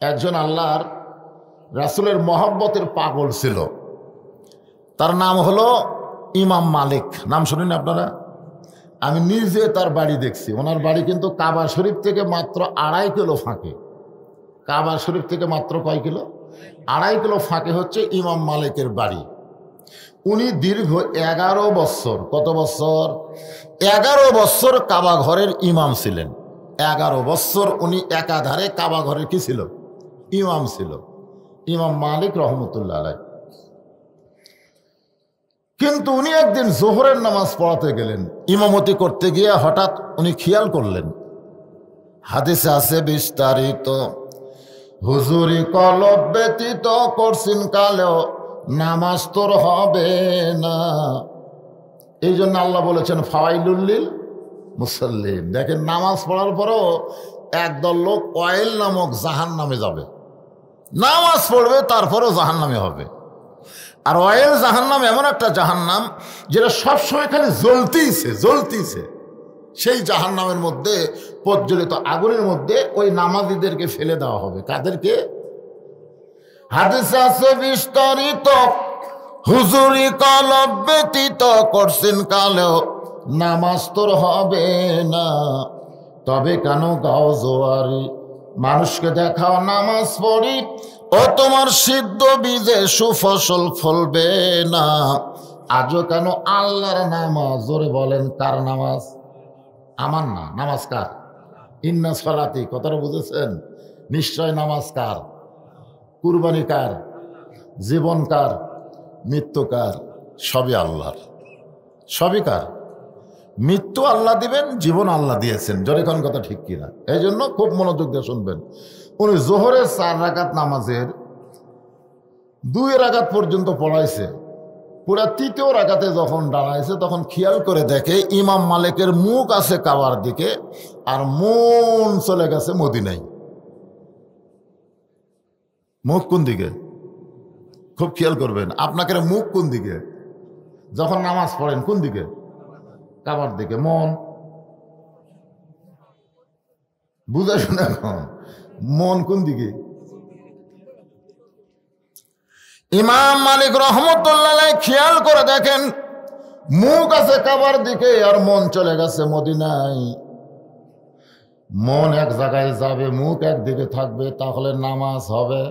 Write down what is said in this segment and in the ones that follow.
একজন আল্লাহর রাসূলের মহব্বতের পাগল ছিল, তার নাম হলো ইমাম মালিক। নাম শুনেন আপনারা? আমি নিজে তার বাড়ি দেখছি। ওনার বাড়ি কিন্তু কাবা শরীফ থেকে মাত্র 2.5 কিলো ফাঁকে। কাবা শরীফ থেকে মাত্র কয় কিলো? 2.5 কিলো ফাঁকে হচ্ছে ইমাম মালিকের বাড়ি। উনি দীর্ঘ 11 বছর, কত বছর? 11 বছর কাবা ঘরের ইমাম ছিলেন। 11 বছর উনি একাধারে কাবা ঘরের কি ছিল? ইমাম ছিল, ইমাম মালিক রহমতুল্লাহ আলাইহ। কিন্তু উনি একদিন জোহরের নামাজ পড়াতে গেলেন, ইমামতি করতে গিয়ে হঠাৎ উনি খেয়াল করলেন, হাদিসে আছে বিস্তারিত, হুজুরি কলব ব্যতীত করছেন কালেও নামাজ তোর হবে না। এই জন্য আল্লাহ বলেছেন ফাওয়াইলুল লিল মুসাল্লিন। দেখেন, নামাজ পড়ার পরও একদল লোক ওয়াইল নামক জাহান্নামে যাবে। নামাজ পড়বে তারপরেও জাহান্নামে হবে। আর ওয়াইল জাহান্নাম এমন একটা জাহান্নাম যেটা সবসময় খালি জ্বলতিছে। সেই জাহান্নামের মধ্যে, প্রজ্বলিত আগুনের মধ্যে ওই নামাজীদেরকে ফেলে দেওয়া হবে। কাদেরকে? হাদিসে আছে বিস্তারিত, হুজুরি কলব ব্যতীত করছেন কালেও নামাজ তোর হবে না। তবে কেন গাও জোয়ারি, মানুষকে দেখাও নামাজ পড়ি, ও তোমার সিদ্ধ বীজে সুফসল ফলবে না। আজও কেন আল্লাহর নামাজ, জোরে বলেন কার নামাজ? আমার না, নামাজ কার? ইন্না সলাতি, কথাটা বুঝেছেন? নিশ্চয় নামাজ কার? কুরবানি কার? জীবন কার? মৃত্যু কার? সবই আল্লাহর। সবই কার? মৃত্যু আল্লাহ দিবেন, জীবন আল্লাহ দিয়েছেন। জোরে কোন কথা ঠিক কিনা? এই জন্য খুব মনোযোগ দিয়ে শুনবেন। উনি জোহরের 4 রাকাত নামাজের 2 রাকাত পর্যন্ত পড়াইছে। পুরা 3য় রাকাতে যখন দাঁড়াইছে তখন খেয়াল করে দেখে ইমাম মালিকের মুখ আছে কাবার দিকে, আর মন চলে গেছে মদিনায়। মুখ কোন দিকে? খুব খেয়াল করবেন, আপনাকে মুখ কোন দিকে? যখন নামাজ পড়েন কোন দিকে? কাবার দিকে। মন বুঝে শুনে এখন, মন কোন দিকে? ইমাম মালিক রহমতুল্লাহ আলাইহি খেয়াল করে দেখেন, মুখ আছে কাবার দিকে আর মন চলে গেছে মদিনায়। মন এক জায়গায় যাবে, মুখ একদিকে থাকবে, তাহলে নামাজ হবে?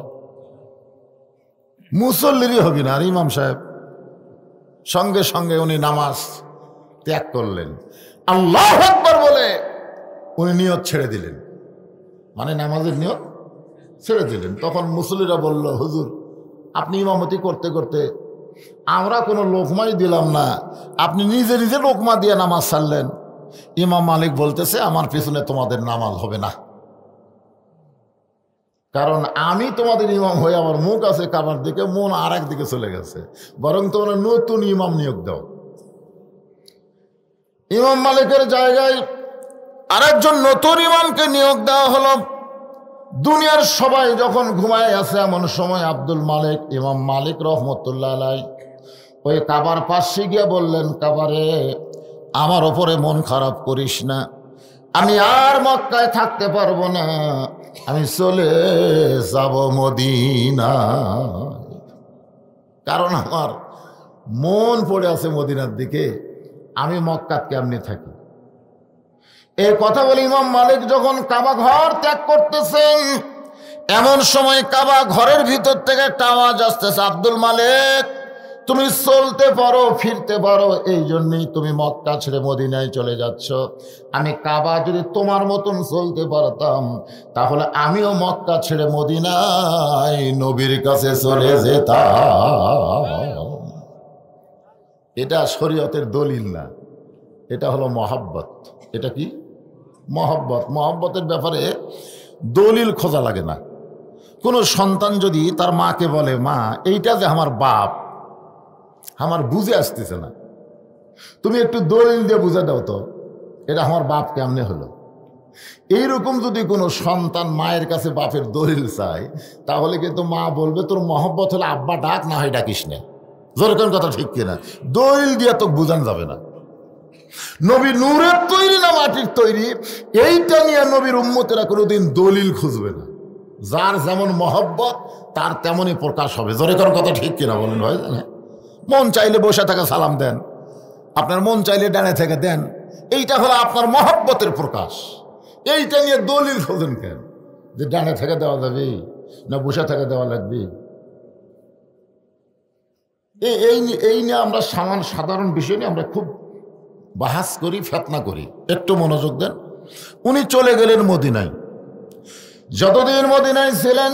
মুসল্লিরই হবে না। আর ইমাম সাহেব সঙ্গে সঙ্গে উনি নামাজ ত্যাগ করলেন। আল্লাহু আকবার বলে উনি নিয়ত ছেড়ে দিলেন, মানে নামাজের নিয়ত ছেড়ে দিলেন। তখন মুসল্লিরা বলল, হুজুর আপনি ইমামতি করতে করতে আমরা কোনো লোকমাই দিলাম না, আপনি নিজে নিজে লোকমা দিয়ে নামাজ ছাড়লেন। ইমাম মালিক বলতেছে, আমার পিছনে তোমাদের নামাজ হবে না, কারণ আমি তোমাদের ইমাম হয়ে আমার মুখ আছে কাবার দিকে, মন আর একদিকে চলে গেছে। বরং তোমরা নতুন ইমাম নিয়োগ দাও। ইমাম মালিকের জায়গায় আরেকজন নতুন ইমামকে নিয়োগ দেওয়া হলো। দুনিয়ার সবাই যখন ঘুমায় আছে এমন সময় আব্দুল মালিক, ইমাম মালিক রহমতুল্লাহ আলাইহি ওই কাবার পাশে গিয়ে বললেন, কাবারে আমার ওপরে মন খারাপ করিস না, আমি আর মক্কায় থাকতে পারবো না, আমি চলে যাব মদিনা। কারণ আমার মন পড়ে আছে মদিনার দিকে, আমি মক্কাত কেমনি থাকি। এই কথা বলে ইমাম মালিক যখন কাবা ঘর ত্যাগ করতেছেন, এমন সময় কাবা ঘরের ভিতর থেকে একটা আওয়াজ আসতেছে, আব্দুল মালিক তুমি চলতে পারো, ফিরতে পারো, এই জন্যই তুমি মক্কা ছেড়ে মদিনায় চলে যাচ্ছ। আমি কাবা যদি তোমার মতন চলতে পারতাম, তাহলে আমিও মক্কা ছেড়ে মদিনায় নবীর কাছে চলে যেতাম। এটা শরীয়তের দলিল না, এটা হলো মহব্বত। এটা কি? মহব্বত। মহব্বতের ব্যাপারে দলিল খোঁজা লাগে না। কোনো সন্তান যদি তার মাকে বলে, মা এইটা যে আমার বাপ, আমার বুঝে আসতেছে না, তুমি একটু দলিল দিয়ে বুঝে দাও তো এটা আমার বাপ কেমনে হলো। এইরকম যদি কোনো সন্তান মায়ের কাছে বাপের দলিল চায়, তাহলে কিন্তু মা বলবে, তোর মহব্বত হলে আব্বা ডাক, না হয় ডাকিস না। যেরকম কথা ঠিক কিনা? দলিল দিয়ে তো বুঝানো যাবে না। নবী নূরের তৈরি না মাটির তৈরি, এইটা নিয়ে নবীর উম্মতেরা কোনোদিন দলিল খুঁজবে না। যার যেমন মহব্বত তার তেমনই প্রকাশ হবে। জোরে কোন কথা ঠিক কিনা বলেন ভাই? মন চাইলে বসে থাকা সালাম দেন, আপনার মন চাইলে ডানে থেকে দেন, এইটা হলো আপনার মহব্বতের প্রকাশ। এইটা নিয়ে দলিল খোঁজেন কেন যে ডানে থেকে দেওয়া যাবে না বসে থেকে দেওয়া লাগবে? এই নিয়ে আমরা সাধারণ বিষয় নিয়ে আমরা খুব বাহাস করি, ফেতনা করি। একটু মনোযোগ দেন। উনি চলে গেলেন মদিনায়। যতদিন মদিনায় ছিলেন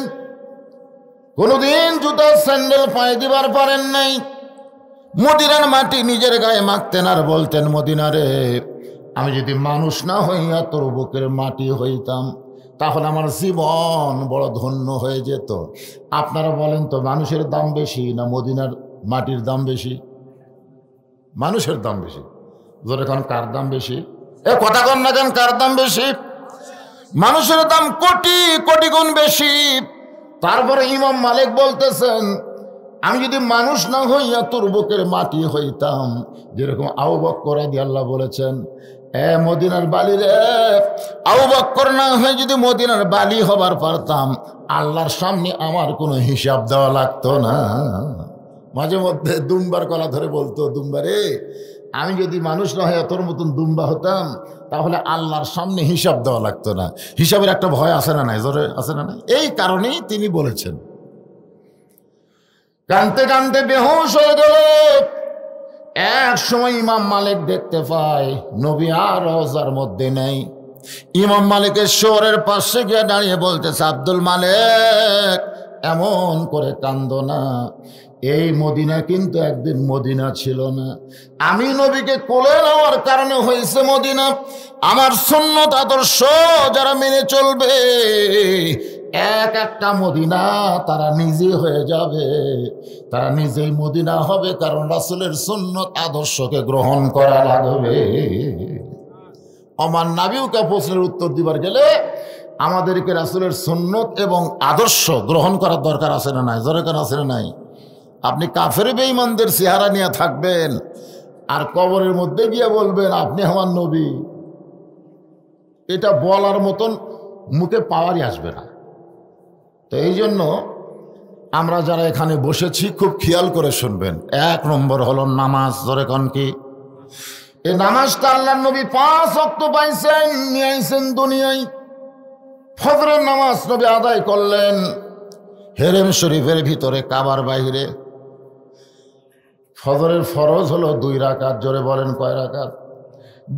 কোনোদিন জুতো স্যান্ডেল পায়ে দিবার পারেন নাই। মদিনার মাটি নিজের গায়ে মাখতেন আর বলতেন, মদিনারে আমি যদি মানুষ না হইয়া তোর বুকের মাটি হইতাম তাহলে আমার জীবন বড় ধন্য হয়ে যেত। আপনারা বলেন তো, মানুষের দাম বেশি না মদিনার মাটির দাম বেশি? মানুষের দাম বেশি। জোরে এখন কার দাম বেশি? এ কথা কন না কেন, কার দাম বেশি? মানুষের দাম কোটি কোটি গুণ বেশি। তারপরে ইমাম মালিক বলতেছেন, আমি যদি মানুষ না হইয়া তোর বুকের মাটি হইতাম, যেরকম আবু বকর রাদিয়াল্লাহু বলেছেন, এ মদিনার বালি রে, আবু বকর না হয়ে যদি মদিনার বালি হবার পারতাম, আল্লাহর সামনে আমার কোনো হিসাব দেওয়া লাগতো না। মাঝে মধ্যে দুম্বার গলা ধরে বলতো, দুম্বা রে, আমি যদি মানুষ না হয়ে তোর মতন দুম্বা হতাম তাহলে আল্লাহর সামনে হিসাব দেওয়া লাগতো না। হিসাবের একটা ভয় আছে না নাই? জোরে আছে না নাই? এই কারণেই তিনি বলেছেন। কানতে কানতে বেহুশ হয়ে গেল। এক সময় ইমাম মালিক দেখতে পায় নবী আর রওজার মধ্যে নেই। ইমাম মালিকের শহরের পাশে গিয়ে দাঁড়িয়ে বলতেছে, আব্দুল মালিক এমন করে কান্দো না, এই মদিনা কিন্তু একদিন মদিনা ছিল না। আমি নবীকে কোলে নেওয়ার কারণে হয়েছে মদিনা। আমার সুন্নত আদর্শ যারা মেনে চলবে, এক একটা মদিনা তারা নিজে হয়ে যাবে, তারা নিজেই মদিনা হবে, কারণ রাসূলের সুন্নত আদর্শকে গ্রহণ করা লাগবে। আমার নাবিউকে প্রশ্নের উত্তর দিবার গেলে আমাদেরকে রাসূলের সুন্নত এবং আদর্শ গ্রহণ করার দরকার আছে না নাই? জোরে কেন আছে না নাই? আপনি কাফের বেঈমানদের চেহারা নিয়ে থাকবেন আর কবরের মধ্যে গিয়ে বলবেন আপনি আমার নবী, এটা বলার মতন মুখে পাওয়ারই আসবে না। তো এই জন্য আমরা যারা এখানে বসেছি খুব খেয়াল করে শুনবেন। এক নম্বর হলো নামাজ। জোরে কোন কি? এই নামাজটা আল্লাহর নবী 5 ওয়াক্ত পাইছেন, নিয়ে আইছেন দুনিয়ায়। ফজরের নামাজ নবী আদায় করলেন হেরেম শরীফের ভিতরে, কাবার বাইরে। ফজরের ফরজ হলো 2 রাকাত। জোরে বলেন কয় রাকাত?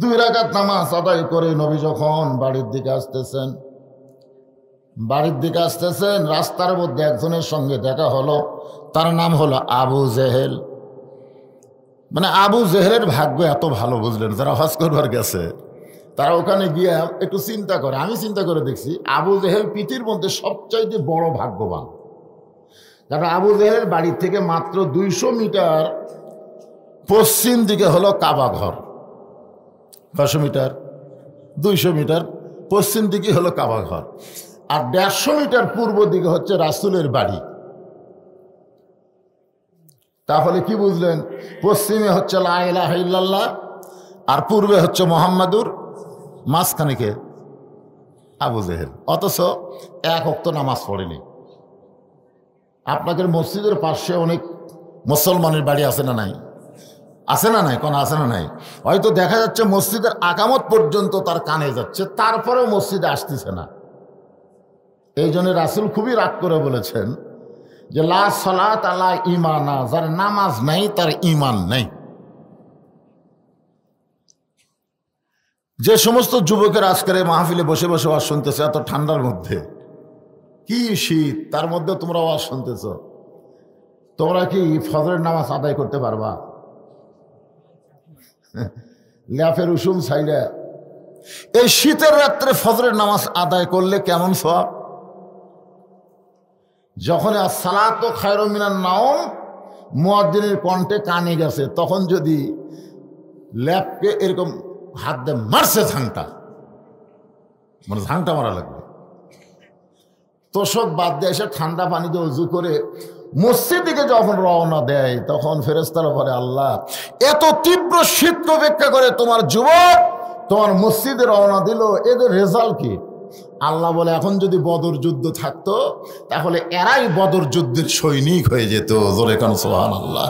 2 রাকাত নামাজ আদায় করে নবী যখন বাড়ির দিকে আসতেছেন, রাস্তার মধ্যে একজনের সঙ্গে দেখা হলো। তার নাম হলো আবু জেহেল। মানে আবু জেহেলের ভাগ্য এত ভালো, বুঝলেন? যারা হজ করবার গেছে তারা ওখানে গিয়ে একটু চিন্তা করে। আমি চিন্তা করে দেখছি, আবু জেহেল পৃথিবীর মধ্যে সবচাইতে বড় ভাগ্যবান। কারণ আবু জেহেলের বাড়ি থেকে মাত্র 200 মিটার পশ্চিম দিকে হলো কাবা ঘর। 100 মিটার 200 মিটার পশ্চিম দিকে হলো কাবা ঘর, আর 150 মিটার পূর্ব দিকে হচ্ছে রাসূলের বাড়ি। তাহলে কি বুঝলেন? পশ্চিমে হচ্ছে লা ইলাহা ইল্লাল্লাহ আর পূর্বে হচ্ছে মুহাম্মাদুর, মাঝখানে কে? আবু জেহেল। অথচ 1 ওয়াক্ত নামাজ পড়েনি। আপনাদের মসজিদের পাশে অনেক মুসলমানের বাড়ি আছে না নাই? আছে না নাই? কোন আছে না নাই? হয়তো দেখা যাচ্ছে মসজিদের আকামত পর্যন্ত তার কানে যাচ্ছে, তারপরেও মসজিদে আসতেছে না। এই জন্য রাসূল খুবই রাগ করে বলেছেন যে লা সালাত আলা ঈমানা, যার নামাজ নাই তার ঈমান নেই। যে সমস্ত যুবকের আজকের এই মাহফিলে বসে বসে ওয়াজ শুনতেছে এত ঠান্ডার মধ্যে, কি শীত, তার মধ্যে তোমরা ওয়াজ শুনতেছ, তোমরা কি ফজরের নামাজ আদায় করতে পারবা? ল্যাফের উসুম ছাইরা এই শীতের রাত্রে ফজরের নামাজ আদায় করলে কেমন সওয়াব? যখন আসসালাতু খায়রুম মিনান নাওম মুয়াজ্জিনের কণ্ঠে কানে গেছে, তখন যদি ল্যাপকে এরকম হাত দিয়ে মারছে ঝাংটা, মানে ঝাংটা মারা লাগবে, তোষক বাদ দিয়ে এসে ঠান্ডা পানিতে উজু করে মসজিদ দিকে যখন রওনা দেয়, তখন ফেরেশতারা বলে, আল্লাহ এত তীব্র শীত অপেক্ষা করে তোমার যুবক তোমার মসজিদে রওনা দিল, এদের রেজাল্ট কি? আল্লাহ বলে এখন যদি বদর যুদ্ধ থাকতো তাহলে এরাই বদর যুদ্ধের সৈনিক হয়ে যেত। জোরে কান সুবহানাল্লাহ।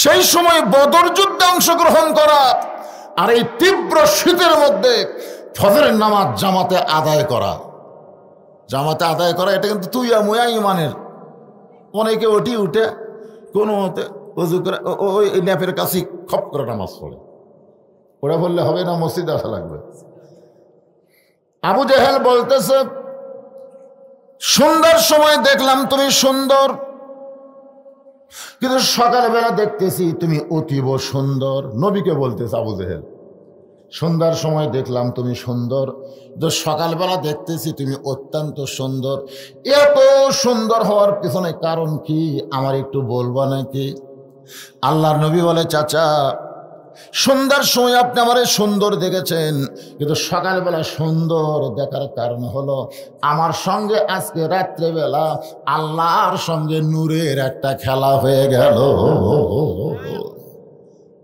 সেই সময় বদর যুদ্ধে অংশগ্রহণ করা আর এই তীব্র শীতের মধ্যে ফজরের নামাজ জামাতে আদায় করা, এটা কিন্তু তুইয়া মুয়া ইমানের। অনেকে উঠে কোনো মতে অজু করে ওই ল্যাপের কাছে খপ করে নামাজ পড়ে। ওরা বললে হবে না, মসজিদে আসা লাগবে। আবু জেহেল বলতেছে, সন্ধ্যার সময় দেখলাম তুমি সুন্দর, কিন্তু সকালবেলা দেখতেছি তুমি অতীব সুন্দর। নবীকে বলতেছে আবু জেহেল, সন্ধ্যার সময় দেখলাম তুমি সুন্দর, তো সকালবেলা দেখতেছি তুমি অত্যন্ত সুন্দর। এত সুন্দর হওয়ার পিছনে কারণ কি আমার একটু বলবা নাকি? আল্লাহর নবী বলে, চাচা সন্ধ্যার সময় আপনি আমারে সুন্দর দেখেছেন, কিন্তু সকালবেলা সুন্দর দেখার কারণ হলো আমার সঙ্গে আজকে রাত্রেবেলা আল্লাহর সঙ্গে নূরের একটা খেলা হয়ে গেল।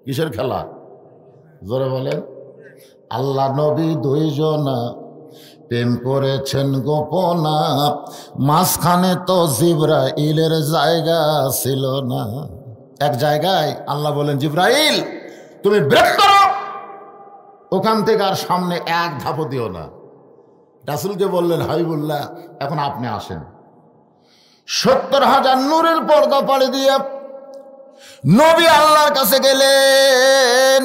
কিসের খেলা? জোরে বলেন। আল্লাহ নবী দুইজনা প্রেম করেছেন গোপনা, মাঝখানে তো জিবরাইলের জায়গা ছিল না। এক জায়গায় আল্লাহ বলেন, জিবরাইল তুমি ব্রেক করো, ওখান থেকে আর সামনে এক ধাপও দিও না। রাসূলকে বললেন, হাবিবুল্লাহ এখন আপনি আসেন। ৭০,০০০ নূরের পর্দা পাড়ি দিয়ে নবী আল্লাহর কাছে গেলেন।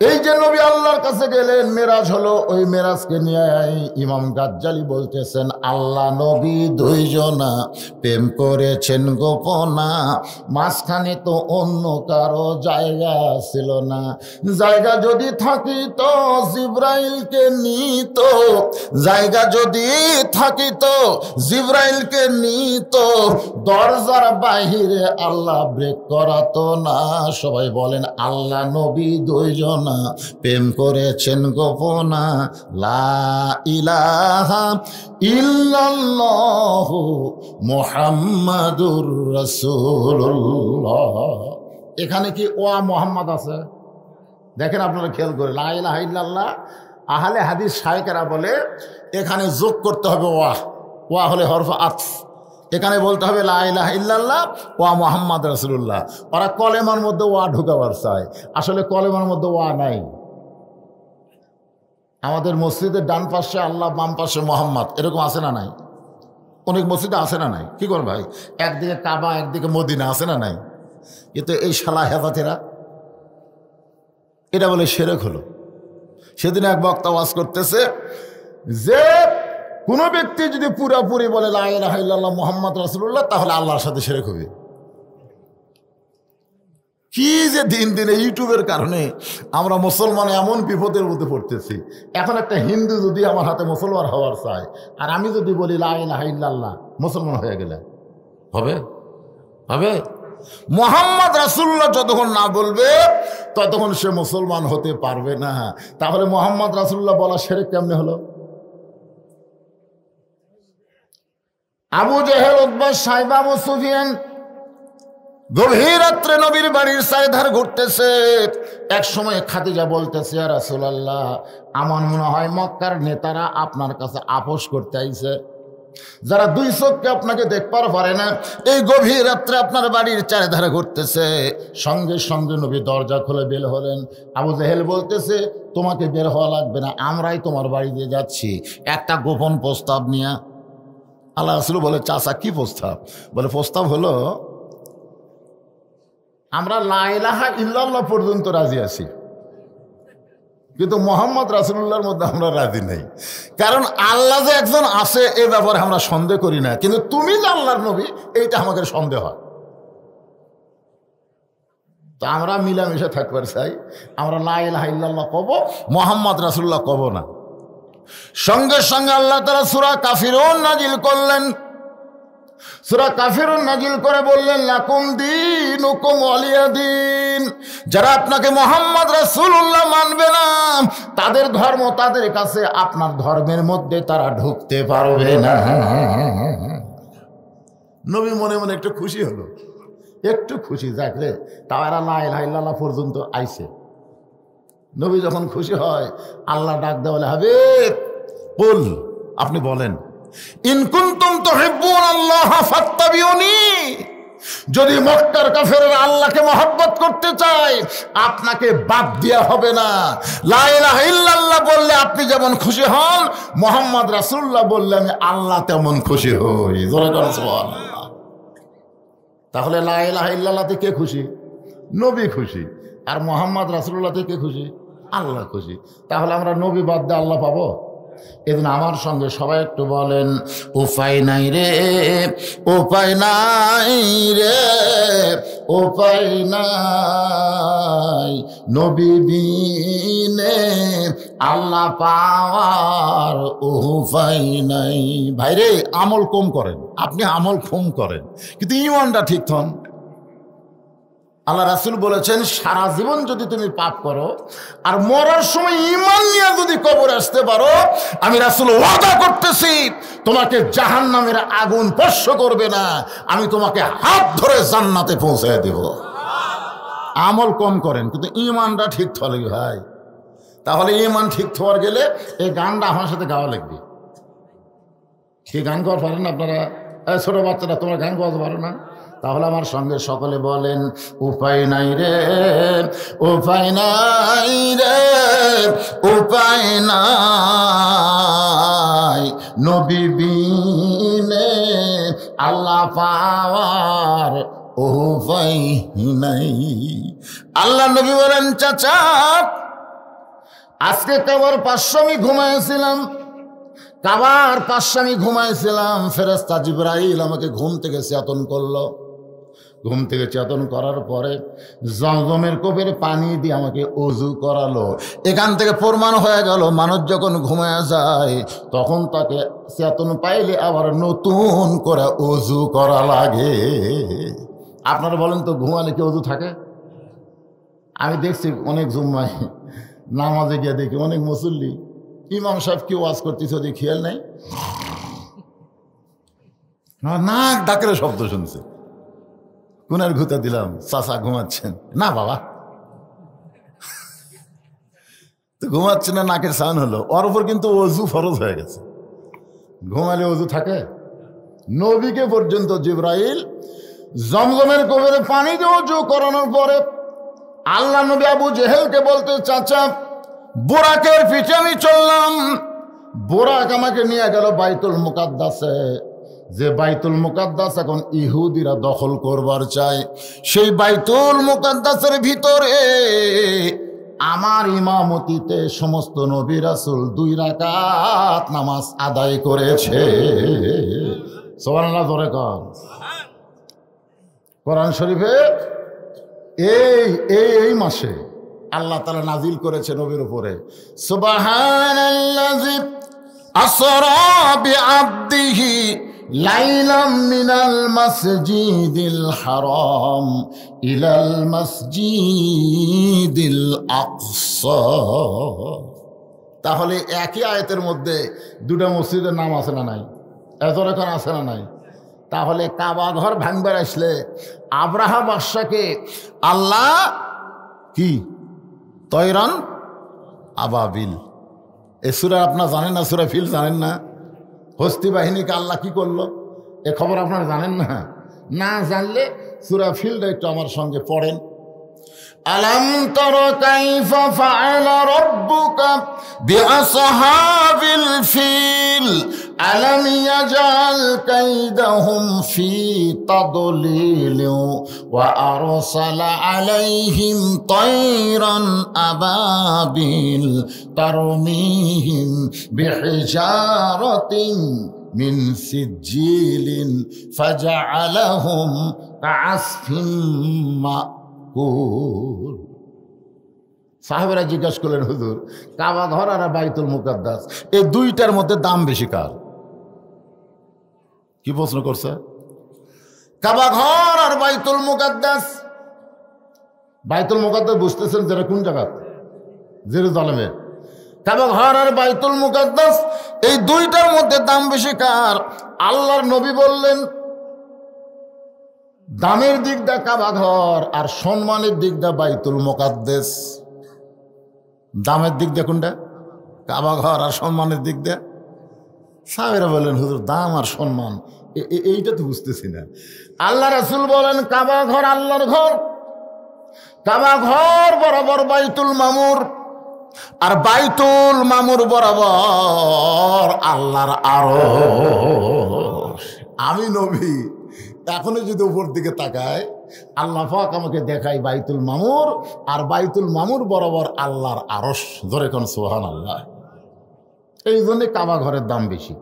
এই যে নবী আল্লাহর কাছে গেলেন, মেরাজ হলো, ওই মেরাজকে নিয়ে ইমাম গাজ্জালি বলতেছেন, আল্লাহ নবী দুইজনা প্রেম করেছেন গোপনা, মাঝখানে তো অন্য কারো জায়গা ছিল না। জায়গা যদি থাকিত জিবরাইলকে নিত, জায়গা যদি থাকিত জিবরাইলকে নিত, দরজার বাহিরে আল্লাহ ব্রেক করাতো না। সবাই বলেন, আল্লাহ নবী দুইজনা প্রেম করেছেন গোপনা। লা ইলাহা ইল্লাল্লাহু মুহাম্মাদুর রাসূলুল্লাহ। এখানে কি ওয়া মুহাম্মদ আছে? দেখেন আপনারা খেয়াল করে, লা ইলাহা ইল্লাল্লাহ আহলে হাদিস শায়খেরা বলে এখানে যোগ করতে হবে ওয়া। ওয়া হলে হরফ আতফ, এখানে বলতে হবে লা ইলাহা ইল্লাল্লাহ ওয়া মুহাম্মদ রাসূলুল্লাহ। ওরা কলেমার মধ্যে ওয়া ঢুকাবার চায়, আসলে কলেমার মধ্যে ওয়া নাই। আমাদের মসজিদের ডান পাশে আল্লাহ, বাম পাশে মোহাম্মদ, এরকম আছে না নাই? অনেক মসজিদে আছে না নাই? কি কর ভাই, একদিকে কাবা একদিকে মদিনা, আছে না নাই? কিন্তু এই শালা হেফাতেরা এটা বলে শিরক হলো। সেদিন এক বক্তা ওয়াজ করতেছে যে কোনো ব্যক্তি যদি পুরাপুরি বলে লা ইলাহা ইল্লাল্লাহ মুহাম্মদ রাসূলুল্লাহ, তাহলে আল্লাহর সাথে শিরক হবে। কি যে দিন দিনে ইউটিউবের কারণে আমরা মুসলমান এমন বিপদের মধ্যে পড়তেছি। এখন একটা হিন্দু যদি আমার হাতে মুসলমান হওয়ার চায়, আর আমি যদি বলি লা ইলাহা ইল্লাল্লাহ, মুসলমান হয়ে গেলে হবে? হবে? মুহাম্মদ রাসূলুল্লাহ যতক্ষণ না বলবে ততক্ষণ সে মুসলমান হতে পারবে না। তাহলে মুহাম্মদ রাসূলুল্লাহ বলা শিরক কেমনে হলো? আবু জেহেল, উতবা, সাইবা, আবু সুফিয়ান গভীর রাত্রে নবীর বাড়ির চারিধার ঘুরতেছে। এক সময় খাদিজা বলতেছে, ইয়া রাসূলুল্লাহ আমার মনে হয় মক্কার নেতারা আপনার কাছে আপোষ করতে আইছে। যারা দুই চোখকে আপনাকে দেখবার পারে না, এই গভীর রাত্রে আপনার বাড়ির চারিধারে ঘুরতেছে। সঙ্গে সঙ্গে নবী দরজা খুলে বের হলেন। আবু জেহেল বলতেছে, তোমাকে বের হওয়া লাগবে না, আমরাই তোমার বাড়ি দিয়ে যাচ্ছি একটা গোপন প্রস্তাব নিয়ে। আল্লাহ রাসূল বলে, চাচা কি প্রস্তাব? বলে, প্রস্তাব হলো আমরা লা ইলাহা ইল্লাল্লাহ পর্যন্ত রাজি আছি, কিন্তু মুহাম্মদ রাসূলুল্লাহর মধ্যে আমরা রাজি নেই। কারণ আল্লাহ যে একজন আছে এ ব্যাপারে আমরা সন্দেহ করি না, কিন্তু তুমি যে আল্লাহর নবী এইটা আমাদের সন্দেহ হয়। তো আমরা মিলামিশা থাকবার চাই, আমরা লা ইলাহা ইল্লাল্লাহ কব, মুহাম্মদ রাসূলুল্লাহ কব না। সঙ্গে সঙ্গে আল্লাহ তাআলা সূরা কাফিরুন নাজিল করলেন। সূরা কাফিরুন নাজিল করে বললেন, লাকুম দীনুকুম ওয়ালিয়া দীন। যারা আপনাকে মুহাম্মদ রাসূলুল্লাহ মানবে না, তাদের ধর্ম তাদের কাছে, আপনার ধর্মের মধ্যে তারা ঢুকতে পারবে না। নবী মনে মনে একটু খুশি হলো, একটু খুশি, যাকরে তারা লা ইলাহা ইল্লাল্লাহ পর্যন্ত আইছে। নবী যখন খুশি হয়, আল্লাহ ডাক দেয়, বলে, হাবিব কুল, আপনি বলেন, ইন কুনতুম তুহিব্বুনাল্লাহা ফাত্তাবিউনি, যদি মক্কার কাফেররা আল্লাহকে মহব্বত করতে চায় আপনাকে বাদ দেওয়া হবে না। লা ইলাহা ইল্লাল্লাহ বললে আপনি যেমন খুশি হন, মুহাম্মদ রাসূলুল্লাহ বললে আমি আল্লাহ তেমন খুশি হই। জোরে করে সুবহানাল্লাহ। তাহলে লা ইলাহা ইল্লাল্লাহতে কে খুশি? নবী খুশি। আর মুহাম্মদ রাসূলুল্লাহতে কে খুশি? আল্লাহ খুশি। তাহলে আমরা নবী বাদ দিয়ে আল্লাহ পাবো? এদিন আমার সঙ্গে সবাই একটু বলেন, উপায় নাই রে, উপায় নাই রে, উপায় নাই, নবী বিনে আল্লাহ পাওয়ার উপায় নাই। ভাইরে, আমল কম করেন, আপনি আমল কম করেন, কিন্তু ঈমানটা ঠিক হন। আল্লাহ রাসূল বলেছেন, সারা জীবন যদি তুমি পাপ করো আর মরার সময় ঈমান নিয়ে যদি কবরে আসতে পারো, আমি রাসূল ওয়াদা করতেছি তোমাকে জাহান্নামের আগুন স্পর্শ করবে না, আমি তোমাকে হাত ধরে জান্নাতে পৌঁছায় দেব। আমল কম করেন, কিন্তু ঈমানটা ঠিক থলে ভাই। তাহলে ঈমান ঠিক হওয়ার গেলে এই গানটা আমার সাথে গাওয়া লাগবে। কি গান গাওয়া পারেন আপনারা? ছোট বাচ্চারা, তোমরা গান গাওয়াতে পারো না? তাহলে আমার সঙ্গে সকলে বলেন, উপায় নাই রে, উপায় নাই রে, উপায় নাই, নবী বিনে আল্লাহ পাওয়ার উপায় নাই। আল্লাহ নবী বলেন, চাচা আজকে কাবার পাশে আমি ঘুমাইছিলাম, কাবার পাশে আমি ঘুমাইছিলাম, ফেরেশতা জিবরাইল আমাকে ঘুম থেকে চেতন করলো। ঘুম থেকে চেতন করার পরে জমজমের কোপের পানি দিয়ে আমাকে ওযু করালো। এখান থেকে প্রমাণ হয়ে গেল, মানুষ যখন ঘুমায় যায় তখন তাকে চেতন পাইলে আবার নতুন করে ওযু করা লাগে। আপনারা বলেন তো, ঘুমালে কি ওযু থাকে? আমি দেখছি অনেক জুম্মায় নামাজে গিয়ে দেখি অনেক মুসল্লি, ইমাম সাহেব কি ওয়াজ করতেছে ওদের খেয়াল নাই, নাক ডাকের শব্দ শুনছে, কোনার ঘুতা দিলাম, চাচা ঘুমাচ্ছেন না? বাবা তো ঘুমাচ্ছে না, নাকের সাউন্ড হলো, ওর উপর কিন্তু ওযু ফরজ হয়ে গেছে। ঘুমালে ওযু থাকে? নবীকে পর্যন্ত জিবরাইল জমজমের কোপের পানি দিয়ে ওযু করানোর পরে আল্লাহ নবী আবু জেহেলকে বলতে, চাচা বোরাকের পিঠে আমি চললাম, বোরাক আমাকে নিয়ে গেল বাইতুল মুকাদ্দাসে, যে বাইতুল মুকাদ্দাস এখন ইহুদিরা দখল করবার চায়। সেই বাইতুল মুকাদ্দাসের ভিতরে আমার ইমামতিতে সমস্ত নবী রাসূল 2 রাকাত নামাজ আদায় করেছে। সুবহানাল্লাহ জোরে কর। কোরআন শরীফে এই মাসে আল্লাহ তাআলা নাজিল করেছে নবীর উপরে, সুবহানাল্লাযী আসরা বিআবদিহি লাইলাম মিনাল মাসজিদিল হারাম ইলাল মাসজিদিল আকসা। তাহলে একই আয়াতের মধ্যে 2টা মসজিদের নাম আছে না নাই? এত রকম আছে না নাই? তাহলে কাবা ঘর ভাঙবার আসলে আব্রাহা বাদশাকে আল্লাহ কি তয়রান আবাবিল, এ সূরা আপনারা জানেন না? সূরা ফিল জানেন না? হস্তি বাহিনীকে আল্লাহ কি করলো এ খবর আপনারা জানেন না? না জানলে সূরা ফিলটা একটু আমার সঙ্গে পড়েন। আলাম তারা কাইফা ফাআলা রাব্বুকা বিআসহাবিল ফিল আলাম ইয়াজআল কাইদাহুম ফি তাদলিল ওয়া আরসালা আলাইহিম তায়রান আবাবিল তারমিহিম বিহিজারাতিন মিন সিজিলিন ফাজআলাহুম কাআসফিন মাকুল। সাহাবেরা জিজ্ঞাসা করলেন, হুজুর কাবা ঘর আর বাইতুল মুকাদ্দাস এই 2টার মধ্যে দাম বেশি কার? কি প্রশ্ন করছে? কাবা ঘর আর বাইতুল মুকাদ্দাস। বাইতুল মুকাদ্দাস বুঝতেছেন যেটা কোন জায়গা? জেরুজালেমে। কাবা ঘর আর বাইতুল মুকাদ্দাস এই 2টার মধ্যে দাম বেশি কার? আল্লাহর নবী বললেন, দামের দিক দা কাবা ঘর আর সম্মানের দিক দা বাইতুল মুকাদ্দাস। দামের দিক দিয়ে কোনটা? কাবা ঘর। আর সম্মানের দিক দিয়ে সাহাবীরা বললেন হুজুর দাম আর সম্মান এইটা তো বুঝতেছি না। আল্লাহ রাসূল বলেন কাবা ঘর আল্লাহর ঘর, কাবা ঘর বরাবর বাইতুল মামুর, আর বাইতুল মামুর বরাবর আল্লাহর আরশ। আমি নবী এখনো যদি উপর দিকে তাকায়, আল্লাহ পাক আমাকে দেখায় বাইতুল মামুর, আর বাইতুল মামুর বরাবর আল্লাহর আরশ। ধরে কোন সুবহানাল্লাহ। এই জন্য কাবা ঘরের দাম বেশি,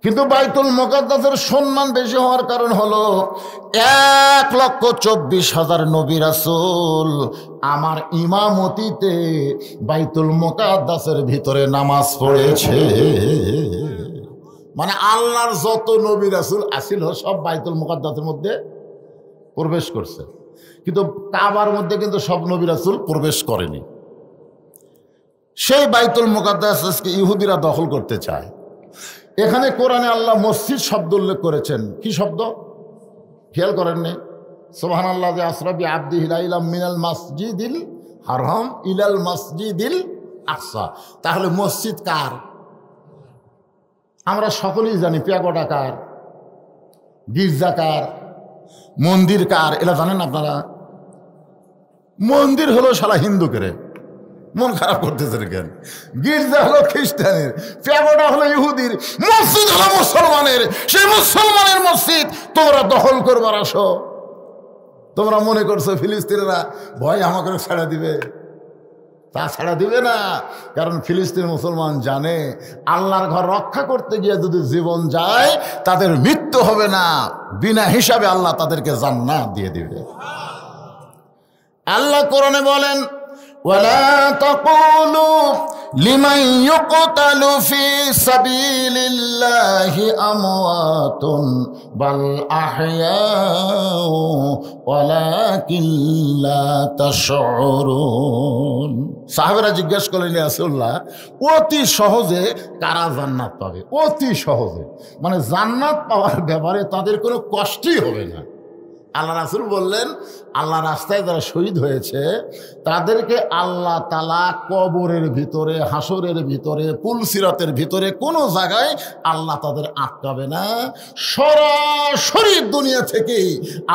কিন্তু বাইতুল মুকাদ্দাসের সম্মান বেশি হওয়ার কারণ হলো 1,24,000 নবী রাসূল আমার ইমামতিতে বাইতুল মুকাদ্দাসের ভিতরে নামাজ পড়েছে। মানে আল্লাহর যত নবী রাসূল আসিল সব বাইতুল মুকাদ্দাসের মধ্যে প্রবেশ করছে, কিন্তু কাবার মধ্যে কিন্তু সব নবী রাসূল প্রবেশ করেনি। সেই বাইতুল মুকাদ্দাসকে ইহুদিরা দখল করতে চায়। এখানে কোরআনে আল্লাহ মসজিদ শব্দ উল্লেখ করেছেন। কি শব্দ খেয়াল করেননি? সুবহানাল্লাহ যে আসরাবি আবদিহি লাইলাম মিনাল মাসজিদিল হারাম ইলাল মাসজিদিল আকসা। তাহলে মসজিদ কার? আমরা সকলেই জানি। প্যাগোডা কার? গির্জা কার? মন্দির কার? এরা জানেন আপনারা? মন্দির হলো শালা হিন্দুকে, মন খারাপ করতেছে কেন? গির্জা হলো খ্রিস্টানের, প্যাগোডা হলো ইহুদির, মসজিদ হলো মুসলমানের। সেই মুসলমানের মসজিদ তোমরা দখল করবার আসো। তোমরা মনে করছো ফিলিস্তিনিরা ভয় আমাকে ছাড়া দিবে? তা ছাড়া দিবে না। কারণ ফিলিস্তিন মুসলমান জানে আল্লাহর ঘর রক্ষা করতে গিয়ে যদি জীবন যায় তাদের মৃত্যু হবে না, বিনা হিসাবে আল্লাহ তাদেরকে জান্নাত দিয়ে দিবে। আল্লাহ কোরআনে বলেন ولا تقولوا لمن يقتل في سبيل الله أموات بل أحياء ولكن لا تشعرون। সাহাবারা জিজ্ঞেস করলেন ইয়া রাসূলুল্লাহ, অতি সহজে কারা জান্নাত পাবে? অতি সহজে মানে জান্নাত পাওয়ার ব্যাপারে তাদের কোনো কষ্টই হবে না। আল্লাহ রাসূল বললেন আল্লাহ রাস্তায় যারা শহীদ হয়েছে তাদেরকে আল্লাহ তাআলা কবরের ভিতরে, হাসরের ভিতরে, পুলসিরাতের ভিতরে কোনো জায়গায় আল্লাহ তাদের আটকাবে না। সরাসরি দুনিয়া থেকে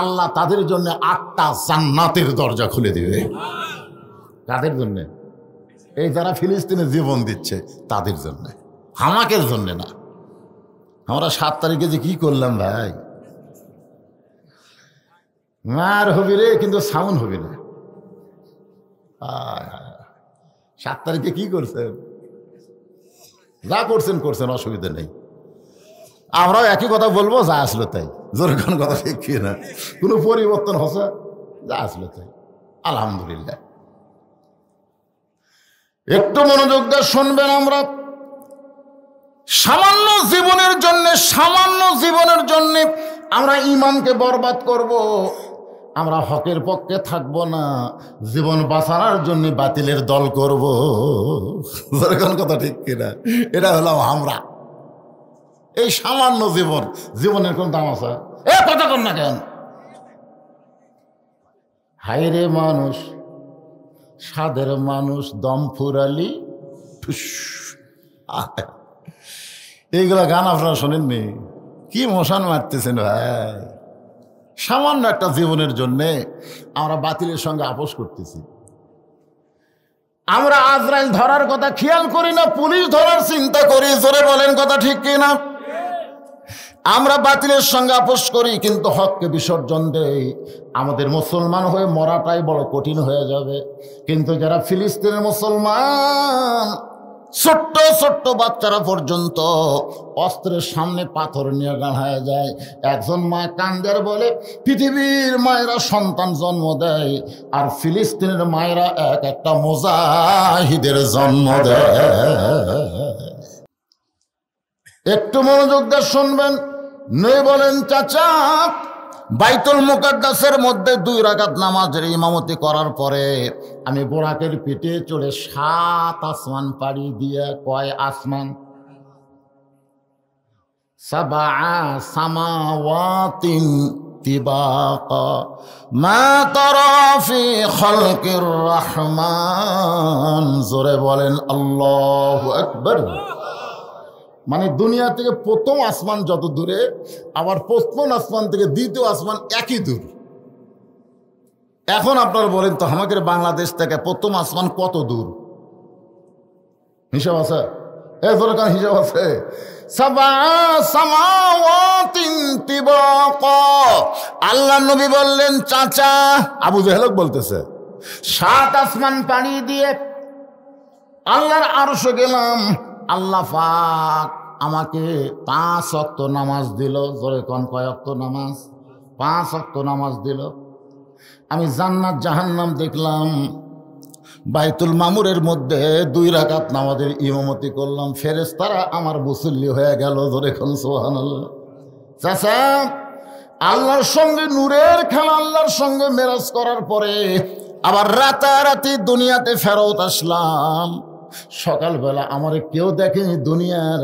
আল্লাহ তাদের জন্য 8টা জান্নাতের দরজা খুলে দিবে। কাদের জন্য? এই যারা ফিলিস্তিনে জীবন দিচ্ছে তাদের জন্য, হামাকের জন্য না। আমরা 7 তারিখে যে কি করলাম ভাই, মার হবি রে কিন্তু সাউন্ড হবি না। 7 তারিখে কি করছেন? যা করছেন করছেন, অসুবিধা নেই। আমরাও একই কথা বলবো, যা আসলো তাই। জোরে কোন কথা ঠিক কি না, কোনো পরিবর্তন হচ্ছে? যা আসলো তাই, আলহামদুলিল্লাহ। একটু মনোযোগ দিয়ে শুনবেন। আমরা সামান্য জীবনের জন্য আমরা ইমানকে বরবাদ করব, আমরা হকের পক্ষে থাকব না, জীবন বাঁচানোর জন্য বাতিলের দল করব। কোন কথা ঠিক কিনা? এটা হলাম আমরা। এই সামান্য জীবনের কোন দাম আছে? কথা কর না কেন? হায়রে মানুষ, সাদের মানুষ, দম ফুরালি, এইগুলা গান আপনারা শোনেননি? কি মশান মারতেছেন ভাই। সামান্য একটা জীবনের জন্যে আমরা বাতিলের সঙ্গে আপোষ করতেছি। আমরা আজরাইল ধরার কথা খেয়াল করি না, পুলিশ ধরার চিন্তা করি। জোরে বলেন কথা ঠিক কিনা? আমরা বাতিলের সঙ্গে আপোষ করি কিন্তু হককে বিসর্জন দেই। আমাদের মুসলমান হয়ে মরাটাই বড় কঠিন হয়ে যাবে। কিন্তু যারা ফিলিস্তিনের মুসলমান, ছোট্ট ছোট্ট বাচ্চারা পর্যন্ত অস্ত্রের সামনে পাথর নিয়ে দাঁড়ায় যায়। একজন মা কান্দার বলে পৃথিবীর মায়েরা সন্তান জন্ম দেয়, আর ফিলিস্তিনের মায়েরা এক একটা মুজাহিদের জন্ম দেয়। একটু মনোযোগ দিয়ে শুনবেন। নবী বলেন, চাচা বাইতুল মুকাদ্দাসের মধ্যে 2 রাকাত নামাজের ইমামতি করার পরে আমি বোরাকের পিঠে চড়ে 7 আসমান পাড়ি দিয়ে, কয় আসমান? 7 সামাওয়াতিন তিবাকা মা তারা ফি খালকির রহমান। জোরে বলেন আল্লাহু আকবার। মানে দুনিয়া থেকে প্রথম আসমান যত দূরে, আবার প্রথম আসমান থেকে দ্বিতীয় আসমান একই দূর। এখন আপনারা বলেন তো আমাদের বাংলাদেশ থেকে প্রথম আসমান কত দূর? হিসাব আছে? এরকম হিসাব আছে। আল্লাহ নবী বললেন, চাচা আবু জেহেল বলতেছে, 7 আসমান পানি দিয়ে আল্লাহর আরশে গেলাম, আল্লাহ পাক আমাকে 5 ওয়াক্ত নামাজ দিল। জোরে কোন কয় ওয়াক্ত নামাজ? 5 ওয়াক্ত নামাজ দিল। আমি জান্নাত জাহান্নাম দেখলাম। বাইতুল মামুরের মধ্যে 2 রাকাত নামাজের ইমামতি করলাম, ফেরেশতারা আমার মুসল্লি হয়ে গেল। জোরে কোন সুবহানাল্লাহ। চাচা আল্লাহর সঙ্গে নূরের খেলা, আল্লাহর সঙ্গে মেরাজ করার পরে আবার রাতারাতি দুনিয়াতে ফেরত আসলাম। সকালবেলা আমারে কেউ দেখেনি দুনিয়ার,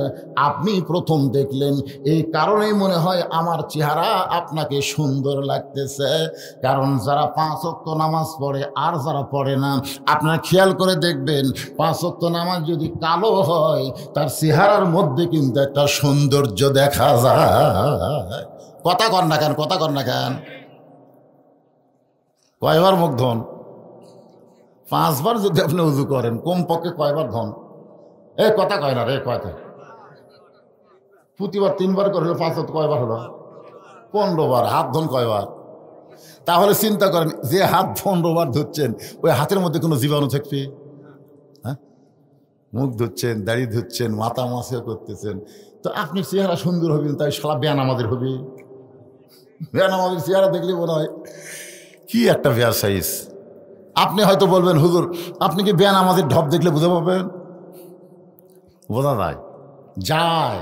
আপনি প্রথম দেখলেন। এই কারণেই মনে হয় আমার চেহারা আপনাকে সুন্দর লাগতেছে। কারণ যারা 5 ওয়াক্ত নামাজ পড়ে আর যারা পড়ে না, আপনারা খেয়াল করে দেখবেন 5 ওয়াক্ত নামাজ যদি কালো হয়, তার চেহারার মধ্যে কিন্তু একটা সৌন্দর্য দেখা যায়। কথা কর না কেন? কথা কর না কেন? কয়বার মুখ ধন? 5 বার যদি আপনি উজু করেন, কমপক্ষে কয়বার ধন? এ কথা কয় না রে, কথা প্রতিবার 3 বার করে হলো 5 কয়বার হলো? 15 বার। হাত ধন কয়বার? তাহলে চিন্তা করেন, যে হাত 15 বার ধুচ্ছেন, ওই হাতের মধ্যে কোনো জীবাণু থাকবে? হ্যাঁ, মুখ ধুচ্ছেন, দাড়ি ধুচ্ছেন, মাথা মাসে করতেছেন, তো আপনি চেহারা সুন্দর হবেন, তাই সারা বেয়ান আমাদের হবে। বেয়ান আমাদের চেহারা দেখলে মনে হয় কি একটা বেয়ার সাইজ। আপনি হয়তো বলবেন, হুজুর আপনি কি বেয়ান আমাদের ঢপ দেখলে বুঝে পাবেন? বোঝা যায়, যায়,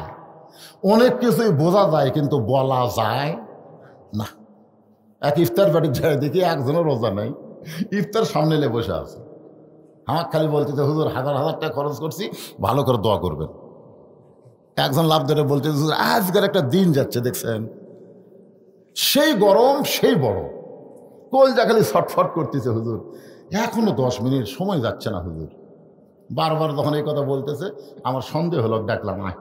অনেক কিছুই বোঝা যায়, কিন্তু বলা যায় না। এক ইফতার বাড়ি যায় দেখি একজনের রোজা নেই, ইফতার সামনে এলে বসে আছে। আমার খালি বলতেছে, হুজুর 1000 টাকা খরচ করছি, ভালো করে দোয়া করবেন। একজন লাভ ধরে বলতে, হুজুর আজকের একটা দিন যাচ্ছে দেখছেন, সেই গরম সেই বড়, কলজা খালি ছটফট করতেছে, হুজুর এখনো 10 মিনিট সময় যাচ্ছে না হুজুর। বারবার যখন এই কথা বলতেছে, আমার সন্দেহ হলো, ডাকলাম আয়।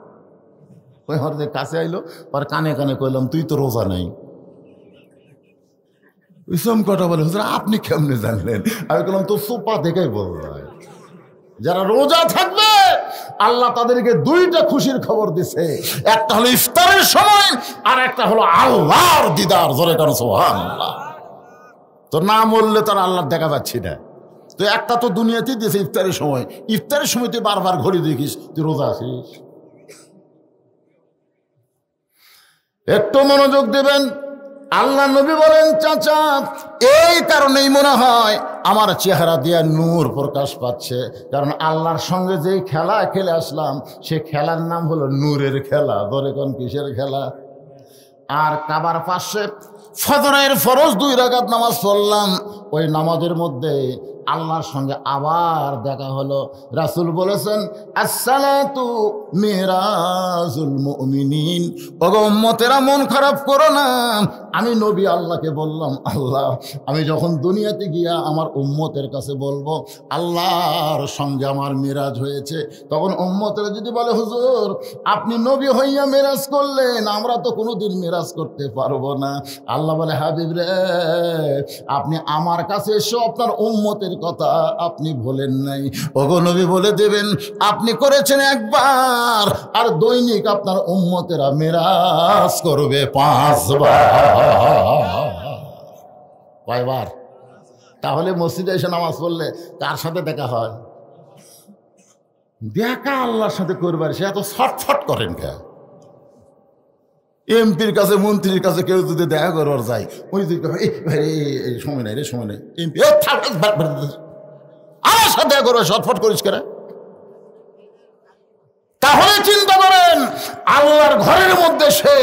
ওই আমার যে কাছে আইলো, আর কানে কানে কইলাম, তুই তো রোজা নেই। ইসলাম কথা বলে, হুজুর আপনি কেমনে জানলেন? আমি বললাম, তো সোপা দেখেই বোঝা যায়। যারা রোজা থাকবে আল্লাহ তাদেরকে 2টা খুশির খবর দিছে, একটা হলো ইফতারের সময়, আর একটা হলো আল্লাহর দিদার। জোরে কারো সুবহানাল্লাহ। তো না মরলে তার আল্লাহর দেখা পাচ্ছি না। তো একটা তো দুনিয়াতেই দিয়েছে ইফতারের সময়, ইফতারের সময় তুই বারবার ঘড়ি দেখিস, তুই রোজা আছিস। একটু মনোযোগ দেবেন। আল্লাহ নবী বলেন, চাচা এই কারণেই মনে হয় আমার চেহারা দিয়ে নূর প্রকাশ পাচ্ছে, কারণ আল্লাহর সঙ্গে যেই খেলা খেলে আসলাম, সে খেলার নাম হলো নূরের খেলা। ধরে কোন কিসের খেলা? আর কাবার পাশে ফজরের ফরজ 2 রাকাত নামাজ পড়লাম, ওই নামাজের মধ্যে আল্লাহর সঙ্গে আবার দেখা হলো। রাসূল বলেছেন, আসসালাতু মিরাজুল মুমিনিন। ওগো উম্মতেরা মন খারাপ করো না। আমি নবী আল্লাহকে বললাম, আল্লাহ আমি যখন দুনিয়াতে গিয়া আমার উম্মতের কাছে বলবো আল্লাহর সঙ্গে আমার মিরাজ হয়েছে, তখন উম্মতেরা যদি বলে, হুজুর আপনি নবী হইয়া মিরাজ করলেন, আমরা তো কোনোদিন মিরাজ করতে পারবো না। আল্লাহ বলে, হাবিব রে, আপনি আমার কাছে এসে আপনার উম্মতের কথা আপনি বলেন নাই। ওগো নবী বলে দেবেন, আপনি করেছেন একবার, আর দৈনিক আপনার উম্মতেরা মিরাজ করবে 5 বার। কয়বার? তাহলে মসজিদে এসে নামাজ পড়লে কার সাথে দেখা হয়? দেখা আল্লাহর সাথে করবার। সে এত ছটফট করেন কে? এমপির কাছে, মন্ত্রীর কাছে কেউ যদি দেখা করবার যায়, ওই সময় নাই রে, সময় নেই, এমপি আমার সাথে দেখা করবে, ছটফট করিস কেন? তাহলে চিন্তা করেন, আল্লাহর ঘরের মধ্যে সে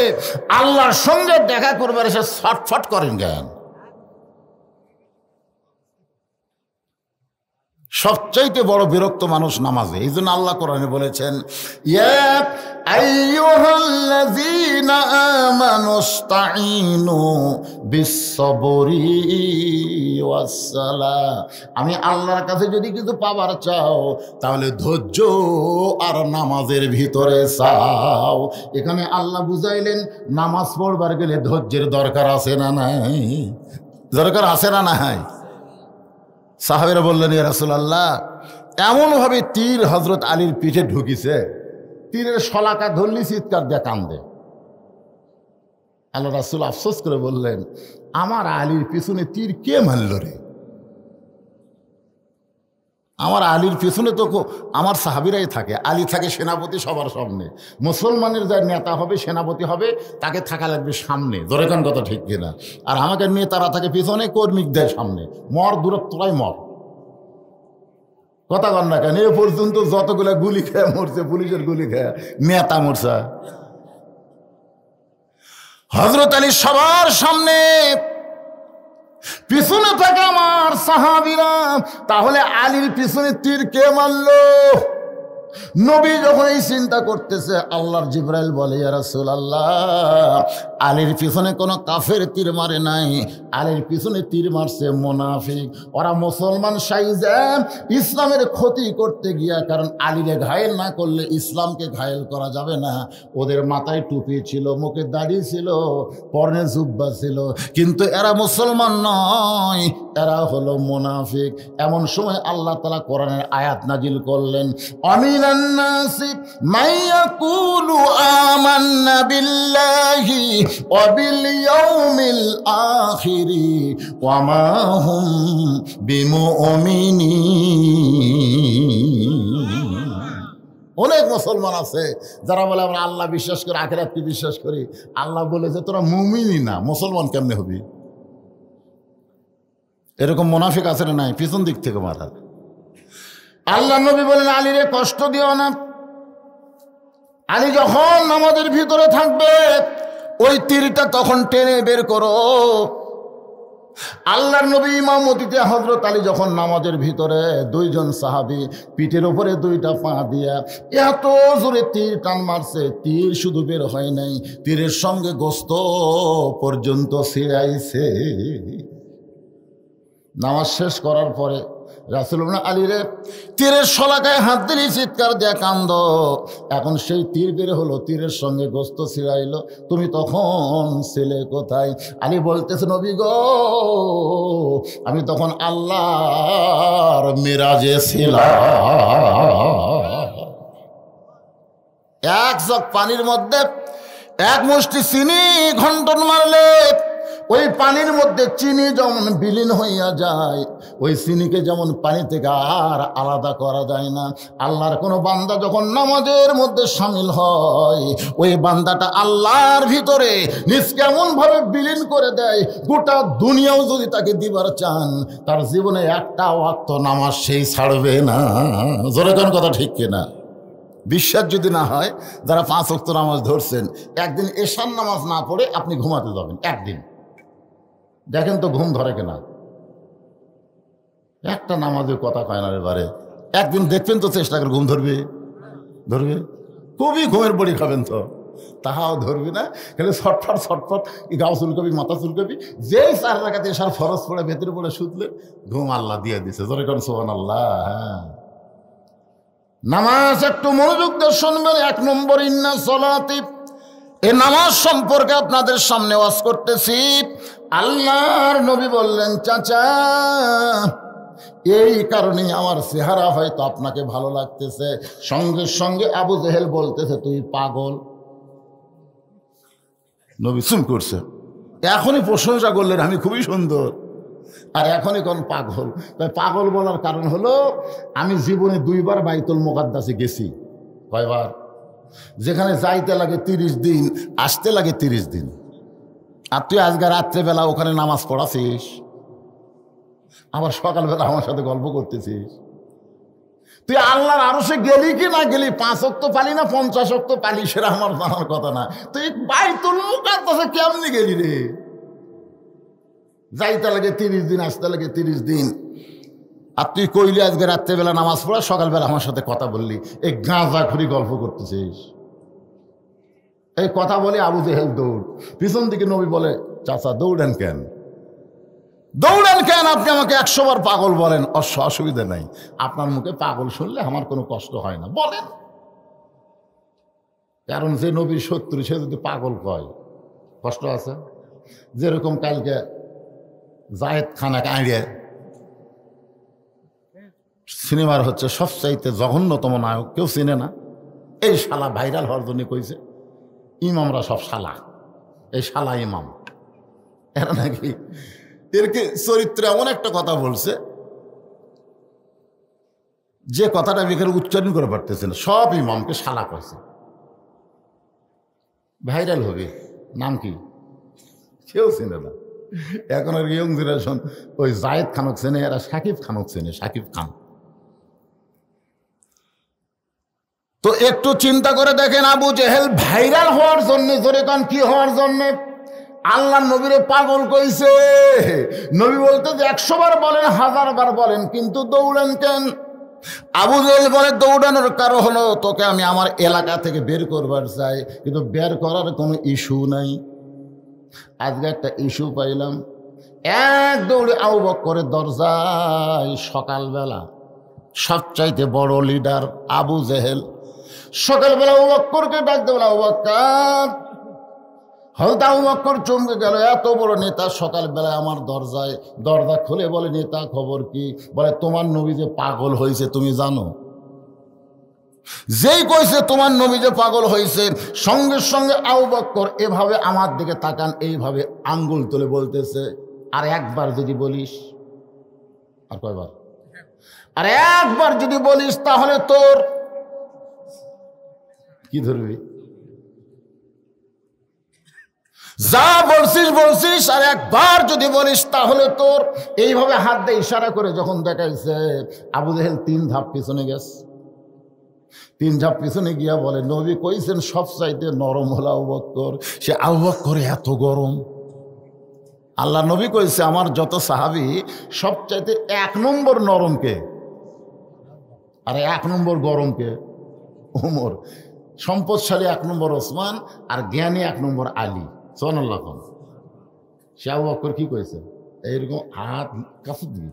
আল্লাহর সঙ্গে দেখা করবার এসে ছটফট করেন কেন? সবচাইতে বড় বিরক্ত মানুষ নামাজে। এই জন্য আল্লাহ কোরআনে বলেছেন, ইয়া আইয়ুহাল্লাযীনা আমানুস্তাঈনু বিস-সাবরি ওয়াস-সালাহ। আমি আল্লাহর কাছে যদি কিছু পাবার চাও তাহলে ধৈর্য আর নামাজের ভিতরে চাও। এখানে আল্লাহ বুঝাইলেন নামাজ পড়বার গেলে ধৈর্যের দরকার আছে না নাই? দরকার আছে না নাই? সাহাবেরা বললেন, ইয়া রাসূলুল্লাহ, এমনভাবে তীর হযরত আলীর পিঠে ঢুকিছে, তীরের শলাকা ধরলি চিৎকার দিয়ে কান্দে। আল্লাহ রাসূল আফসোস করে বললেন, আমার আলীর পিছনে তীর কে মারল রে? আমার আলীর পিছনে তো আমার সাহাবীরাই থাকে। আলী থাকে সেনাপতি সবার সামনে। মুসলমানের যার নেতা হবে, সেনাপতি হবে, তাকে থাকা লাগবে সামনে। দরকার কথা ঠিক কিনা? আর আমাকে নেতারা থাকে পিছনে, কর্মিক দেয় সামনে। মর দূরত্বরাই মর। কথা কন না কেন? এ পর্যন্ত যতগুলা গুলি খেয়ে মরছে, পুলিশের গুলি খেয়ে, নেতা মরছে। হযরত আলী সবার সামনে, পিছনে থাকে আমার সাহাবীরা। তাহলে আলীর পিছনে তীর কে মারলো? নবী যখন এই চিন্তা করতেছে, আল্লাহর জিবরাইল বলে, ইয়া রাসূলুল্লাহ, আলীর পিছনে কোনো কাফের তীর মারে নাই, আলীর পিছনে তীর মারছে মুনাফিক। ওরা মুসলমান সাইজে ইসলামের ক্ষতি করতে গিয়া, কারণ আলীরে ঘায়েল না করলে ইসলামকে ঘায়েল করা যাবে না। ওদের মাথায় টুপি ছিল, মুখে দাড়ি ছিল, পরনে জুব্বা ছিল, কিন্তু এরা মুসলমান নয়, এরা হলো মুনাফিক। এমন সময় আল্লাহ তাআলা কোরআনের আয়াত নাজিল করলেন, আমিনান নাসি মান ইয়াকুলু আমান্না বিল্লাহি ওয়া বিল ইয়াউমিল আখিরি ওয়া মা হুম বিমুমিনিন। অনেক মুসলমান আছে যারা বলে আমরা আল্লাহ বিশ্বাস করি, আখিরাতকে বিশ্বাস করি। আল্লাহ বলে যে তোরা মুমিনই না, মুসলমান কেমনে হবি? এরকম মুনাফিক আছে না নাই? পিছন দিক থেকে মারা। আল্লাহ নবী বলেন, আলীরে কষ্ট দিও না। আলী যখন নামাজের ভিতরে থাকবে, ওই তীরটা তখন টেনে বের করো। আল্লাহর নবী ইমামতিতে হযরত আলী যখন নামাজের ভিতরে, দুইজন সাহাবী পিঠের উপরে দুইটা পা দিয়া এত জোরে তীর টান মারছে, তীর শুধু বের হয় নাই, তীরের সঙ্গে গোস্ত পর্যন্ত ছিঁড়াইছে। নামাজ শেষ করার পরে রাসূলুল্লাহ আলীরে তীরের শলাকায় হাত দিলি চিৎকার দিয়ে কান্দ। এখন সেই তীর বের হলো, তীরের সঙ্গে গোস্ত ছিঁড়াইলো, তুমি তখন ছেলে কোথায়? আলী বলতেছে, নবী গো, আমি তখন আল্লাহর মিরাজে ছিলাম। এক জগ পানির মধ্যে এক মুষ্টি চিনি ঘন্টন মারলে ওই পানির মধ্যে চিনি যেমন বিলীন হইয়া যায়, ওই চিনিকে যেমন পানি থেকে আর আলাদা করা যায় না। আল্লাহর কোনো বান্দা যখন নামাজের মধ্যে শামিল হয়, ওই বান্দাটা আল্লাহর ভিতরে নিজ কেমনভাবে বিলীন করে দেয়, গোটা দুনিয়াও যদি তাকে দিবার চান, তার জীবনে একটা ওয়াক্ত নামাজ সেই ছাড়বে না। জোরে কোন কথা ঠিক কিনা? বিশ্বাস যদি না হয়, যারা 5 ওয়াক্ত নামাজ ধরছেন, একদিন এশার নামাজ না পড়ে আপনি ঘুমাতে যাবেন, একদিন দেখেন তো ঘুম ধরে কিনা। একটা নামাজের কথা কয় না রে বারে, একদিন দেখবেন তো, চেষ্টা করে ঘুম ধরবে, ধরবে। খুবই ঘুমের বড়ি খাবেন তো, তাহাও ধরবি না। খালি ছটফট ছটফট, গাও চুলকবি, মাথা চুলকবি। যেই 4 রাকাত এশার ফরজ পড়ে ভেতরে পড়ে শুধলে ঘুম আল্লাহ দিয়ে দিছে। জোরে কোন সুবহানাল্লাহ। হ্যাঁ, নামাজ একটু মনোযোগ দিয়ে শুনবেন। 1 নম্বর, ইন্না সলাতি, এই নামাজ সম্পর্কে আপনাদের সামনে ওয়াজ করতেছি। আল্লাহর নবী বললেন, চাচা, এই কারণেই আমার চেহারা হয়তো আপনাকে ভালো লাগতেছে। সঙ্গে সঙ্গে আবু জেহেল বলতেছে, তুই পাগল। নবী চুপ করছে। এখনই প্রশংসা করলেন, আমি খুবই সুন্দর, আর এখনই কোন পাগল। তাই পাগল বলার কারণ হলো, আমি জীবনে 2 বার বাইতুল মুকাদ্দাসে গেছি। কয়বার? যেখানে যাইতে লাগে 30 দিন, আসতে লাগে 30 দিন। আর তুই আজকে রাত্রেবেলা ওখানে নামাজ পড়াছিস, আবার সকালবেলা আমার সাথে গল্প করতেছিস। তুই আল্লাহর আরশে গেলি কি না গেলি, 5 ওয়াক্ত পালি না 50 ওয়াক্ত পালি, সেটা আমার জানার কথা না। তুই বাইতুল মুকাদ্দাসে কেমনি গেলি রে? যাইতে লাগে 30 দিন, আসতে লাগে 30 দিন। আর তুই কইলি আজকে রাত্রেবেলা নামাজ পড়া, সকালবেলা আমার সাথে কথা বললি, এই গাঁজা খুরি গল্প করতেছিস। এই কথা বলে আবু জেহেল দৌড়। পিছন দিকে নবী বলে, চাচা দৌড়েন কেন, দৌড়েন কেন? আপনি আমাকে 100 বার পাগল বলেন, অসুবিধা নাই। আপনার মুখে পাগল শুনলে আমার কোনো কষ্ট হয় না, বলেন। কারণ যে নবীর শত্রু সে যদি পাগল কয়, কষ্ট আছে। যেরকম কালকে জায়েদ খানা কাঁড়িয়ে সিনেমার হচ্ছে সবচাইতে জঘন্যতম নায়ক, কেউ চিনে না, এই শালা ভাইরাল হওয়ার জন্য কইছে ইমামরা সব শালা, এই শালা ইমাম। এরা নাকি এরকে চরিত্রে এমন একটা কথা বলছে যে কথাটা আমি এখানে উচ্চারণ করে পারতেছে না, সব ইমামকে শালা কইছে। ভাইরাল হবে, নাম কি কেউ চিনে না। এখন আর ইয়ং জেনারেশন ওই জায়েদ খানক চেনে, এরা সাকিব খানক চেনে, সাকিব খান। তো একটু চিন্তা করে দেখেন, আবু জেহেল ভাইরাল হওয়ার জন্য, জোরে কান কি হওয়ার জন্য? আল্লাহ নবীরে পাগল কইছে। নবী বলতে যে 100 বার বলেন, 1000 বার বলেন, কিন্তু দৌড়েন কেন? আবু জেহেল বলে, দৌড়ানোর কারণ হলো তোকে আমি আমার এলাকা থেকে বের করবার চাই, কিন্তু বের করার কোনো ইস্যু নাই। আজকে একটা ইস্যু পাইলাম, এক দৌড়ে আবু বকরের দরজায় সকালবেলা সবচাইতে বড় লিডার আবু জেহেল সকালবেলা আবু বকরকে ডাকতে বলে, আবু বকর। হয়তো আবু বকর চমকে গেল, এত বড় নেতা সকালবেলায় আমার দরজায়। দরজা খুলে বলে, নেতা খবর কি? বলে, তোমার নবী যে পাগল হয়েছে তুমি জানো? যেই কইছে তোমার নবী যে পাগল হয়েছে, সঙ্গে সঙ্গে আবু বকর এভাবে আমার দিকে তাকান, এইভাবে আঙ্গুল তুলে বলতেছে, আর একবার যদি বলিস। আর কয়বার? আর একবার যদি বলিস তাহলে তোর কি ধরবি? যা বলছিস বলছিস, আর একবার যদি বলিস তাহলে তোর। এইভাবে হাত দিয়ে ইশারা করে যখন দেখাইছে, আবু জেহেল 3 ধাপ পিছনে গেছে। 3 ধাপ পিছনে গিয়া বলে, নবী কইছেন সবচাইতে নরম হলো আবু বকর। সে আবু বকর এত গরম? আল্লাহ নবী কইছে আমার যত সাহাবী সবচাইতে 1 নম্বর নরমকে, আর 1 নম্বর গরমকে ওমর। সম্পদশালী 1 নম্বর ওসমান, আর জ্ঞানী 1 নম্বর আলী। সুবহানাল্লাহ। সে আবু বকর কি কইছে? এইরকম হাত কাছে দিবি,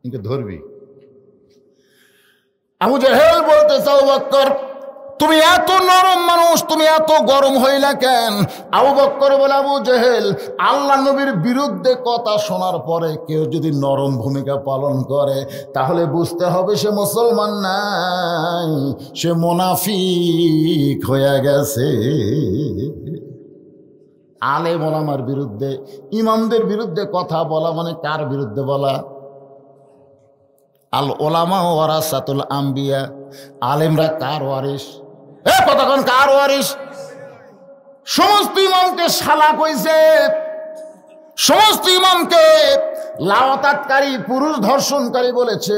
কিন্তু ধরবি। আবু জেহেল বলতেছে, আবু বকর তুমি এত নরম মানুষ, তুমি এত গরম হইলা কেন? আবু বকর বলে, আবু জেহেল আল্লাহ নবীর বিরুদ্ধে কথা শোনার পরে কেউ যদি নরম ভূমিকা পালন করে তাহলে বুঝতে হবে সে মুসলমান নাই, সে মুনাফিক হয়ে গেছে। আলেম ওলামার বিরুদ্ধে, ইমামদের বিরুদ্ধে কথা বলা মানে কার বিরুদ্ধে বলা? আল ওলামা ওয়ারাসাতুল আম্বিয়া, আলেমরা কার ওয়ারিস? কতক্ষণ কার ওয়ারিস? সমস্ত ইমামকে শালা কইছে, সমস্ত ইমামকে লাওয়াতাতকারী, পুরুষ ধর্ষণকারী বলেছে।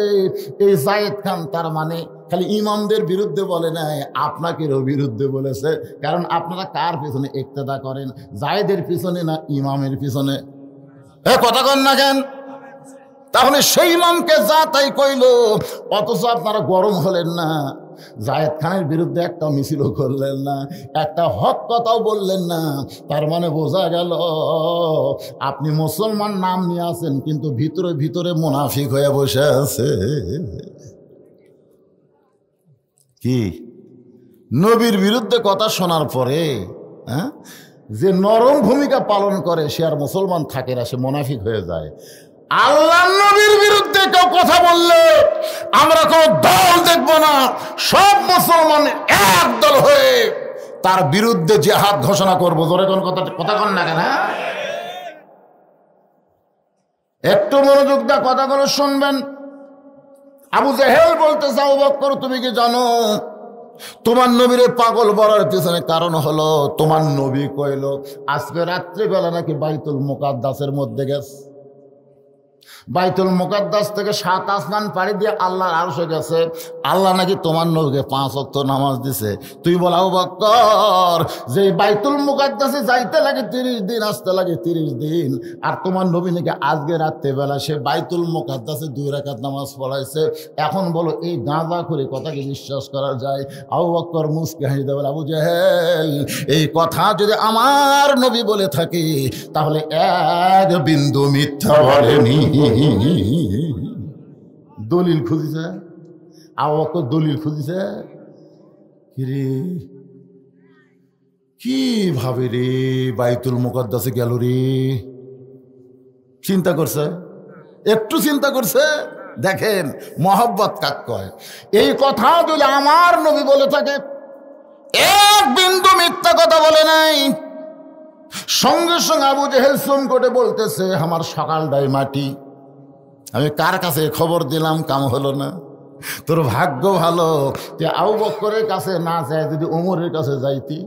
এই জায়েদ খান তার মানে খালি ইমামদের বিরুদ্ধে বলে নাই, আপনাকেরও বিরুদ্ধে বলেছে। কারণ আপনারা কার পিছনে ইক্তেদা করেন? জায়েদের পিছনে না ইমামের পিছনে? কথা কন না কেন? তাহলে সেই ইমামকে যা তাই কইল, অথচ আপনারা গরম হলেন না, জায়েদ খানের বিরুদ্ধে একটা মিছিলও করলেন না, একটা হক কথাও বললেন না। তার মানে বোঝা গেল আপনি মুসলমান নাম নিয়ে আছেন, কিন্তু ভিতরে ভিতরে মুনাফিক হয়ে বসে আছে। কি নবীর বিরুদ্ধে কথা শোনার পরে যে নরম ভূমিকা পালন করে সে আর মুসলমান থাকে না, সে মুনাফিক হয়ে যায়। আল্লাহ নবীর বিরুদ্ধে কেউ কথা বললে আমরা কোনো দল দেখব না, সব মুসলমান এক দল হয়ে তার বিরুদ্ধে জিহাদ ঘোষণা করবো। জোরে কোন কথা কন না কেন? একটু মনোযোগ দিয়ে কথাগুলো শুনবেন। আবু জেহেল বলতেছে, আবু বকর তুমি কি জানো তোমার নবীরে পাগল বলার পিছনে কারণ হলো তোমার নবী কইল আজকে রাত্রিবেলা নাকি বাইতুল মুকাদ্দাসের মধ্যে গেছে। বাইতুল মুকাদ্দাস থেকে 7 আসমান পাড়ি দিয়ে আল্লাহর আরশে গেছে। আল্লাহ নাকি তোমার নবীকে 5 ওয়াক্ত নামাজ দিছে। তুই বল আবু বকর, যে বাইতুল মুকাদ্দাসে যাইতে লাগে 30 দিন, আসতে লাগে 30 দিন, আর তোমার নবী নাকি আজকে রাত্রেবেলা সে বাইতুল মুকাদ্দাসে 2 রাকাত নামাজ পড়াইছে। এখন বলো এই গাঁজা করে কথাকে বিশ্বাস করা যায়? আবু বকর মুসকে হাসিতে বলে, আবু জেহেল, এই কথা যদি আমার নবী বলে থাকে তাহলে এক বিন্দু মিথ্যা বলেনি। দলিল খুঁজিছে আবু বকর, দলিল খুঁজিছে। রে কি ভাবে রে বাইতুল মুকাদ্দাসে গেল রে? চিন্তা করছে? একটু চিন্তা করছে? দেখেন মহব্বত কাক কয়। এই কথা যদি আমার নবী বলে থাকে, এক বিন্দু মিথ্যা কথা বলে নাই। সঙ্গে সঙ্গে আবু জেহেল সুম করে বলতেছে, আমার সকালটাই মাটি, আমি কার কাছে খবর দিলাম, কাম হলো না। তোর ভাগ্য ভালো যে আবু বকরের কাছে না যায়, যদি ওমরের কাছে যাইতি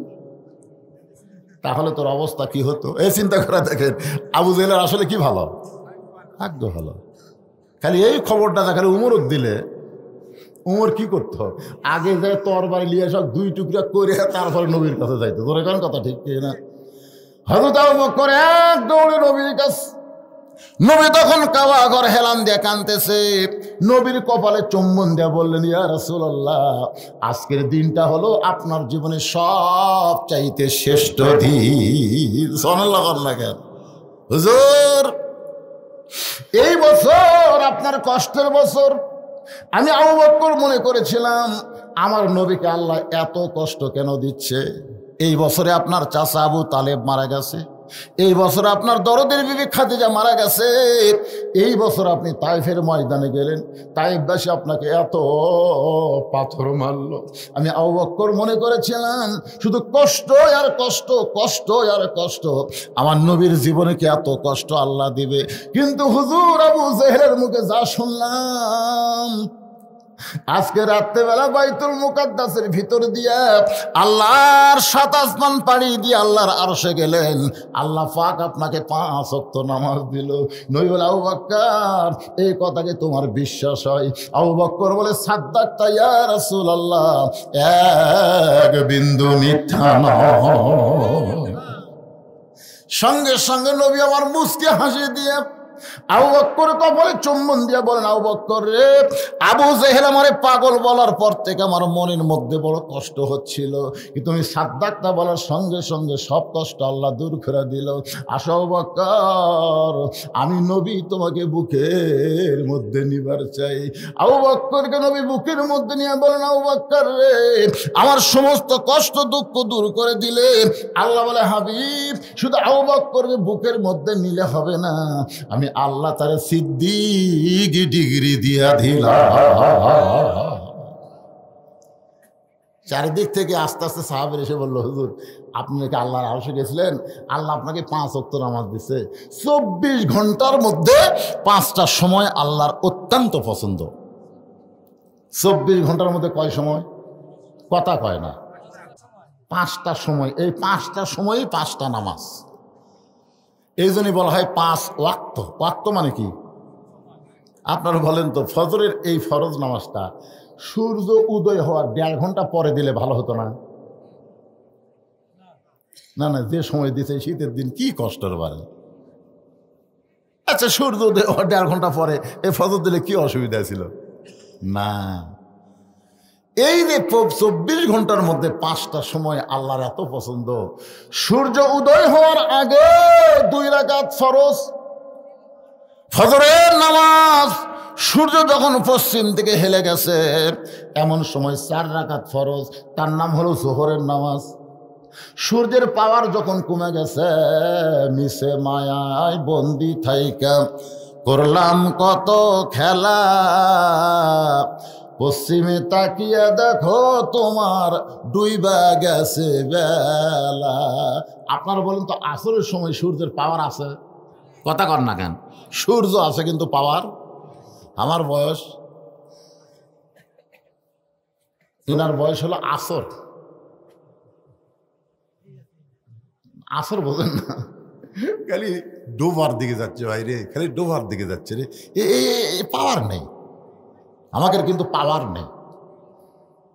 তাহলে তোর অবস্থা কি হতো? এই চিন্তা করে দেখেন আবু জেহেলের আসলে কি ভালো, ভাগ্য ভালো। খালি এই খবরটা খালি উমরক দিলে উমর কি করতো, আগে যায় তরবারি লিয়ে সব 2 টুকরা করে তারপরে নবীর কাছে যাইতো। তোর এখন কথা ঠিক না? হযরত আবু বকর এক দৌড়ে নবীর কাছে। নবী তখন কাবা ঘর হেলান দিয়ে কাঁদতেছে। নবীর কপালে চুম্বন দিয়ে বললেন, ইয়া রাসূলুল্লাহ, আজকের দিনটা হলো আপনার জীবনের সব চাইতে শ্রেষ্ঠ দিন। সুবহানাল্লাহ লাগেন হুজুর, এই বছর আপনার কষ্টের বছর। আমি আবু বকর মনে করেছিলাম আমার নবীকে আল্লাহ এত কষ্ট কেন দিচ্ছে। এই বছরে আপনার চাচা আবু তালেব মারা গেছে, এই বছর আপনার দরদের বিবি খাদিজা মারা গেছে, এই বছর আপনি তাইফের ময়দানে গেলেন, তাইফবাসী আপনাকে এত পাথর মারল। আমি আবু বকর মনে করেছিলাম শুধু কষ্ট আর কষ্ট, কষ্ট আর কষ্ট, আমার নবীর জীবনে কি এত কষ্ট আল্লাহ দিবে? কিন্তু হুজুর আবু জেহেলের মুখে যা শুনলাম, আজকে রাত্রেবেলা বাইতুল মুকাদ্দাসের ভিতর দিয়ে আল্লাহর 7 আসমান পাড়ি দিয়ে আল্লাহর আরশে গেলেন, আল্লাহ পাক আপনাকে 5 ওয়াক্ত নামাজ দিল। নবী বলে, আবু বকর, এই কথাকে তোমার বিশ্বাস হয়? আবু বকর বলে, সাদ্দাকতা ইয়া রাসূলুল্লাহ, এক বিন্দু মিথ্যা নয়। সঙ্গে সঙ্গে নবী আমার মুচকি হাসি দিয়ে আবু বকর কপালে চুম্বন দিয়ে বলেন, আবু বকর রে, আবু জেহেল আমারে পাগল বলার পর থেকে আমার মনের মধ্যে বড় কষ্ট হচ্ছিল, কিন্তু তুমি সাদ্দাকতা বলার সঙ্গে সঙ্গে সব কষ্ট আল্লাহ দূর করে দিল। আসো আবু বকর, আমি নবী তোমাকে বুকের মধ্যে নিবার চাই। আবু বকরকে নবী বুকের মধ্যে নিয়ে বলেন, আবু বকর রে, আমার সমস্ত কষ্ট দুঃখ দূর করে দিলে। আল্লাহ বলে, হাবিব, শুধু আবু বকরকে বুকের মধ্যে নিলে হবে না, আমি আল্লাহ তার সিদ্দিক ডিগ্রি দিয়া দিলাম। চারিদিক থেকে আস্তে আস্তে সাহাবের এসে বললো, হুজুর আপনি নাকি আল্লাহর আরশে গেছিলেন, আল্লাহ আপনাকে 5 ওয়াক্ত নামাজ দিছে। 24 ঘন্টার মধ্যে 5টা সময় আল্লাহর অত্যন্ত পছন্দ। 24 ঘন্টার মধ্যে কয় সময়? কথা কয় না, 5টা সময়। এই 5টা সময়ই 5টা নামাজ। এই জন্যই বলা হয় 5 ওয়াক্ত। ওয়াক্ত মানে কি আপনারা বলেন তো? ফজরের এই ফরজ নামাজটা সূর্য উদয় হওয়ার 1.5 ঘন্টা পরে দিলে ভালো হতো না? না না, যে সময় দিতে শীতের দিন কি কষ্টের বারে। আচ্ছা, সূর্য উদয় হওয়ার 1.5 ঘন্টা পরে এই ফজর দিলে কি অসুবিধা ছিল? না, এই যে 24 ঘন্টার মধ্যে 5টা সময় আল্লাহর এত পছন্দ। সূর্য উদয় হওয়ার আগে 2 রাকাত ফরজ ফজরের নামাজ, সূর্য যখন পশ্চিম থেকে হেলে গেছে এমন সময় 4 রাকাত ফরজ, তার নাম হলো জোহরের নামাজ। সূর্যের পাওয়ার যখন কমে গেছে, মিশে মায়ায় বন্দি থাইকা করলাম কত খেলা, পশ্চিমে তাকিয়া দেখো তোমার ডুইবা গেছে বেলা। আপনারা বলেন তো, আসরের সময় সূর্যের পাওয়ার আছে? কথা কর না কেন? সূর্য আছে কিন্তু পাওয়ার। আমার বয়স, এনার বয়স হলো আসর। আসর বোঝেন না, খালি ডোবার দিকে যাচ্ছে ভাই রে, খালি ডোবার দিকে যাচ্ছে রে। পাওয়ার নেই আমাদের, কিন্তু পাওয়ার নেই,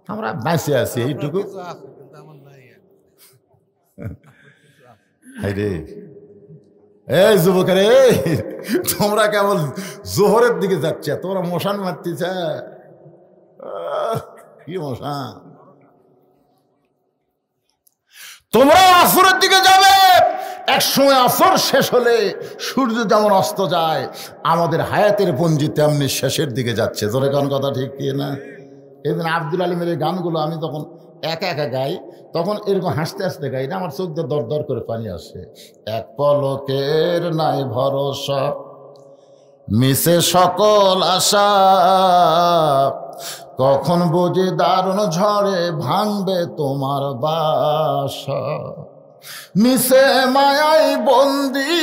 আমরা বেঁচে আছি এইটুকু। রে এই যুবকের, তোমরা কেবল জোহরের দিকে যাচ্ছে, তোমরা মশান মারতেছে। কি মশান? তোমরা আসরের দিকে যাবে, এক সময় আসর শেষ হলে সূর্য যেমন অস্ত যায়, আমাদের হায়াতের পঞ্জি তেমনি শেষের দিকে যাচ্ছে। জোরে কোন কথা ঠিক কি না? এই দিন আব্দুল আলিমের এই গানগুলো আমি তখন একা একা গাই, তখন এরকম হাসতে হাসতে গাই না, আমার চোখ দিয়ে দর দর করে পানি আসে। এক পলকের নাই ভরসা, মিশে সকল আশা, কখন বুঝি দারুণ ঝড়ে ভাঙবে তোমার বাসা। মিশে মায়াই বন্দি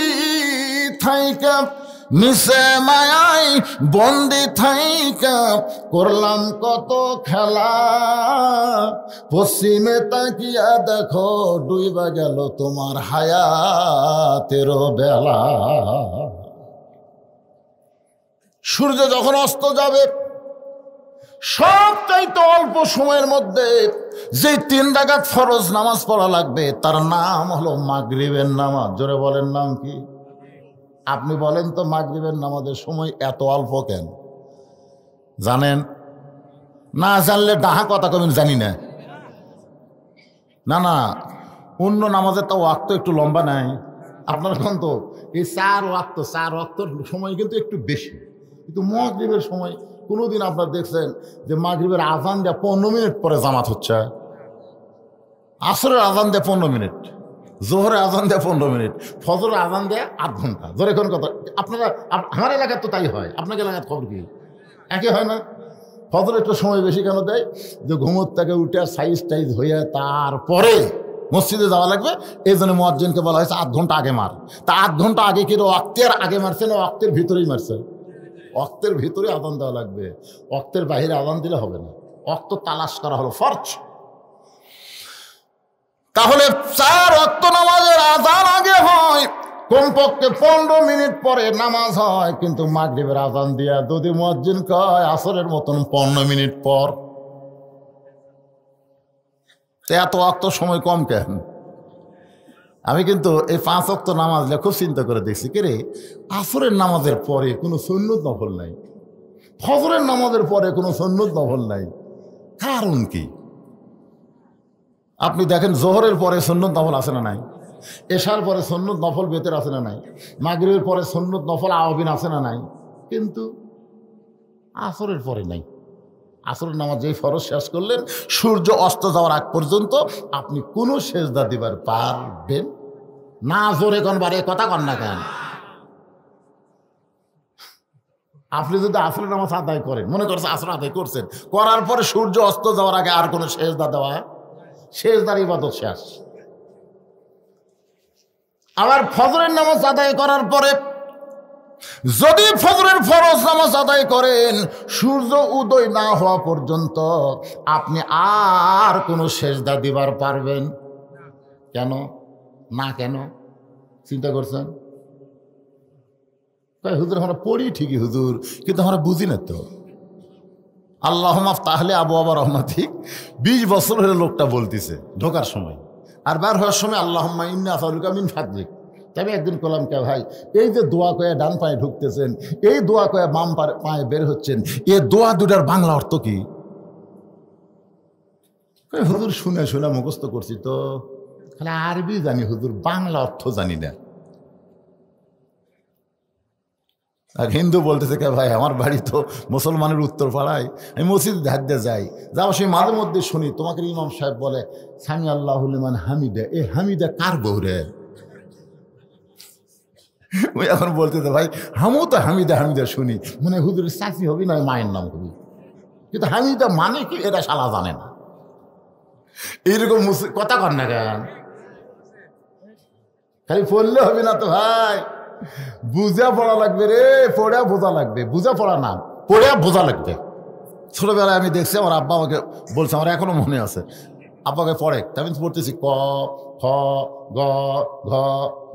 থাইকা, মিশে মায়াই বন্দি থাইকা করলাম কত খেলা, পশ্চিমে তাকিয়া দেখো ডুইবা গেল তোমার হায়াতের বেলা। সূর্য যখন অস্ত যাবে, সবচাইতে অল্প সময়ের মধ্যে যে 3 রাকাত ফরজ নামাজ পড়া লাগবে তার নাম হলো মাগরিবের নামাজ। জোরে বলেন নাম কি? আপনি বলেন তো, মাগরিবের নামাজের সময় এত অল্প কেন? জানেন? না জানলে ডাহা কথা কবেন জানি না। না না, অন্য নামাজের তো ওয়াক্ত একটু লম্বা নাই। আপনার এখন তো এই 4 ওয়াক্তর সময় কিন্তু একটু বেশি, কিন্তু মাগরিবের সময় কোনোদিন আপনার দেখছেন যে মাগরিবের আজান দেয়া 15 মিনিট পরে জামাত হচ্ছে, আসরের আজান দেয়া 15 মিনিট, জোহরের আজান দেয়া 15 মিনিট, ফজরের আজান দেয়া 8 ঘন্টা। ধরে কোন কথা? আপনারা, আমার এলাকায় তো তাই হয়, আপনাকে এলাকার খবর কি একই হয় না? ফজর একটু সময় বেশি কেন দেয়? যে ঘুমোর থেকে উঠে সাইজ টাইজ হয়ে তারপরে মসজিদে যাওয়া লাগবে, এই জন্য মুয়াজ্জিনকে বলা হয়েছে 8 ঘন্টা আগে মার। তা 8 ঘন্টা আগে কি ওয়াক্তের আগে মারছে না ওয়াক্তের ভিতরেই মারছে? ওয়াক্তের ভিতরে আজান দেওয়া লাগবে, ওয়াক্তের বাইরে আজান দিলে হবে না। ওয়াক্ত তালাশ করা হলো ফরজ। তাহলে 4 ওয়াক্ত নামাজের আজান আগে হয়, কমপক্ষে 15 মিনিট পরে নামাজ হয়, কিন্তু মাগরিবের আজান দিয়া যদি মুয়াজ্জিন কয় আসরের মতন 15 মিনিট পর, এত ওয়াক্ত সময় কম কেন? আমি কিন্তু এই 5 ওয়াক্ত নামাজ খুব চিন্তা করে দেখছি, কে রে আসরের নামাজের পরে কোনো সুন্নত নফল নাই, ফজরের নামাজের পরে কোনো সুন্নত নফল নাই, কারণ কি? আপনি দেখেন জোহরের পরে সুন্নত নফল আছে না নাই? এশার পরে সুন্নত নফল বেতের আছে না নাই? মাগরিবের পরে সুন্নত নফল আওয়াবিন আছে না নাই? কিন্তু আসরের পরে নাই। আসরের নামাজ যেই ফরজ শেষ করলেন, সূর্য অস্ত যাওয়ার আগ পর্যন্ত আপনি কোনো সেজদা দিবার পারবেন না। জোরে কোন বারে কথা কন না কেন? আপনি যদি আসরের নামাজ আদায় করেন, মনে করছে আসর আদায় করছেন, করার পরে সূর্য অস্ত যাওয়ার আগে আর কোনো সেজদা দেওয়া, সেজদার ইবাদত শেষ। আবার ফজরের নামাজ আদায় করার পরে যদি ফজরের ফরজ নামাজ আদায় করেন, সূর্য উদয় না হওয়া পর্যন্ত আপনি আর কোনো সেজদা দিবার পারবেন কেন না? কেন চিন্তা করছেন? হুজুর আমরা পড়ি ঠিকই হুজুর, কিন্তু আমরা বুঝি না তো। আল্লাহ মাফ তাহলে আবু আবার রহমাতি 20 বছর হলে লোকটা বলতেছে ঢোকার সময়, আর বার হওয়ার সময় আল্লাহুম্মা ইন্নী আসআলুকা মিন ফাদলিক। তবে একদিন কলাম কে ভাই, এই যে দোয়া কয়ে ডান পায়ে ঢুকতেছেন, এই দোয়া কয়ে বাম পায়ে বের হচ্ছেন, এ দোয়া দুটার বাংলা অর্থ কি? হুজুর শুনে শুনে মুখস্থ করছি তো, খালি আরবি জানি হুজুর, বাংলা অর্থ জানি না। আর হিন্দু বলতেছে কে ভাই, আমার বাড়ি তো মুসলমানের উত্তর পাড়ায়, আমি মসজিদে ধাদ্যে যাই, যাও সেই মাঝে মধ্যে শুনি তোমাকে ইমাম সাহেব বলে সামি আল্লাহু লিমান হামিদা। এ হামিদা কার বউ রে? ওই এখন বলতেছে ভাই হামও তো হামিদা হামিদা শুনি, মানে হুজুরের চাচি হবি না মায়ের নাম হবি, কিন্তু হামিদা মানে কি এটা শালা জানে না। এইরকম কথা কর না কেন? খালি পড়লে হবে না তো ভাই, বুঝা পড়া লাগবে রে, পড়া বোঝা লাগবে। বুঝা পড়া না, পড়া বোঝা লাগবে। ছোটবেলায় আমি দেখছি আমার আব্বা আমাকে বলছে, আমার এখনো মনে আছে, আব্বাকে পড়ে, তামিজ পড়তেছি ক খ গ ঘ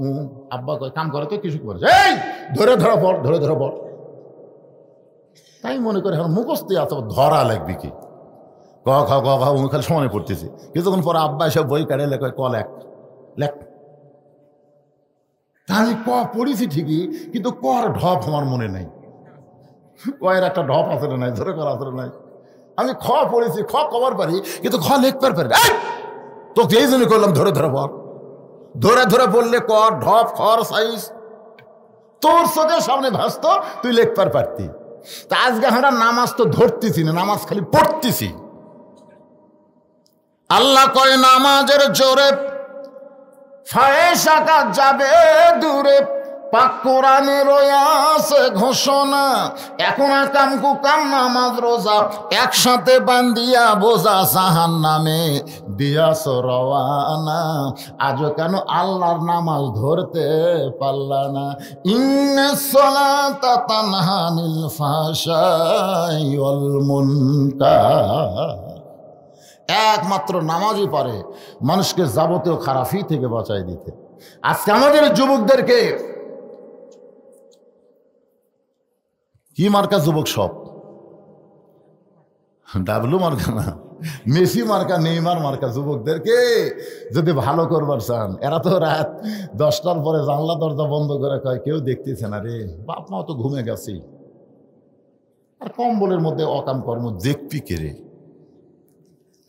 উ। আব্বা কয় কাম করে তো কিছু করে, এই ধরে ধরা পড়, ধরে ধরা পড়। তাই মনে করে এখন মুখস্থ আছে, ধরা লাগবে কি, ক খ গ ঘ উ খালি সমানে পড়তেছি। কিছুক্ষণ পর আব্বা এসব বই কাটে লেখ, ক লেখ লেখ। আমি ক পড়েছি ঠিকই, কিন্তু কর ঢপ আমার মনে নাই, কয়ের একটা ঢপ আসলে নাই, ধরে কর আসলে নাই। আমি খ পড়েছি, খ কবার পারি, কিন্তু খ লিখতে পারি। তোকে এই জন্য করলাম ধরে ধরে পড়, ধরে ধরে পড়লে কর ঢপ খর সাইজ তোর চোখের সামনে ভাসত, তুই লিখতে পারতি। তা আজকে আমরা নামাজ তো ধরতেছি না, নামাজ খালি পড়তেছি। আল্লাহ কয় নামাজের জোরে ফায়েশা কাজ যাবে দূরে, পাক কোরআনে রয়াছে ঘোষণা। এখন আকাম কুকাম নামাজ রোজা একসাথে বান্দিয়া বোঝা জাহান্নামে দিয়াছ রওয়ানা। আজও কেন আল্লাহর নামাজ ধরতে পারলা না? ইন্নাস সালাতা তানহা আনিল ফাহশাই ওয়াল মুনকার। একমাত্র নামাজই পারে মানুষকে যাবতীয় খারাপি থেকে বাঁচাই দিতে। আজকে আমাদের যুবকদেরকে কি মার্কা যুবক, সব ডাবলু মার্কা না, মেসি মার্কা নেইমার মার্কা যুবকদেরকে যদি ভালো করবার চান, এরা তো রাত 10টার পরে জানলা দরজা বন্ধ করে কয় কেউ দেখতেছে না রে, বাপ মা তো ঘুমে গেছি, আর কম্বলের মধ্যে অকাম কর্ম দেখবি কে রে।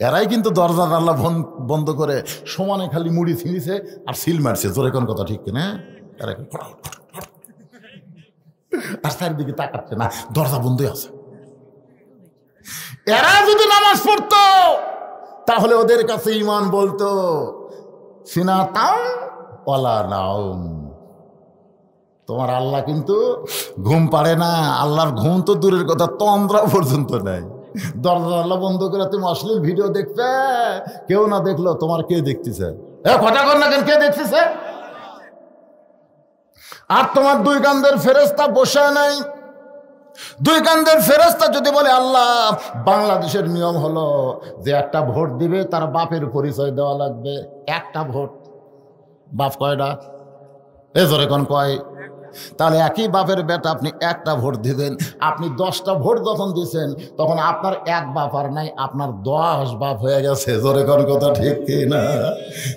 এরাই কিন্তু দরজা জানলা বন্ধ করে সমানে খালি মুড়ি ছিঁড়িছে আর সিল মারছে, জোরে কোন কথা ঠিক কিনা? আর চারিদিকে তাকাচ্ছে না, দরজা বন্ধই আছে। এরা যদি নামাজ পড়তো তাহলে ওদের কাছে ইমান বলতো সিনা তাও ওয়ালা নাওম। তোমার আল্লাহ কিন্তু ঘুম পারে না, আল্লাহর ঘুম তো দূরের কথা, তন্দ্রা পর্যন্ত নাই। দরজা জানলা বন্ধ করে তুমি অশ্লীল ভিডিও দেখবে, কেউ না দেখলো তোমার কে দেখতেছে? কথা কর না কেন, কে দেখতেছে? আর তোমার দুই কান্দের ফেরেশতা বসে নাই। দুই কান্দের ফেরেশতা যদি বলে আল্লাহ বাংলাদেশের নিয়ম হলো যে একটা ভোট দিবে তার বাপের পরিচয় দেওয়া লাগবে, একটা ভোট। বাপ কয়টা? এ জোরে কোন কয়? তাহলে একই বাপের বেটা আপনি একটা ভোট দিবেন, আপনি 10টা ভোট যখন দিচ্ছেন তখন আপনার এক বাপ আর নাই, আপনার 10 বাপ হয়ে গেছে। জোরে কোন কথা ঠিক না?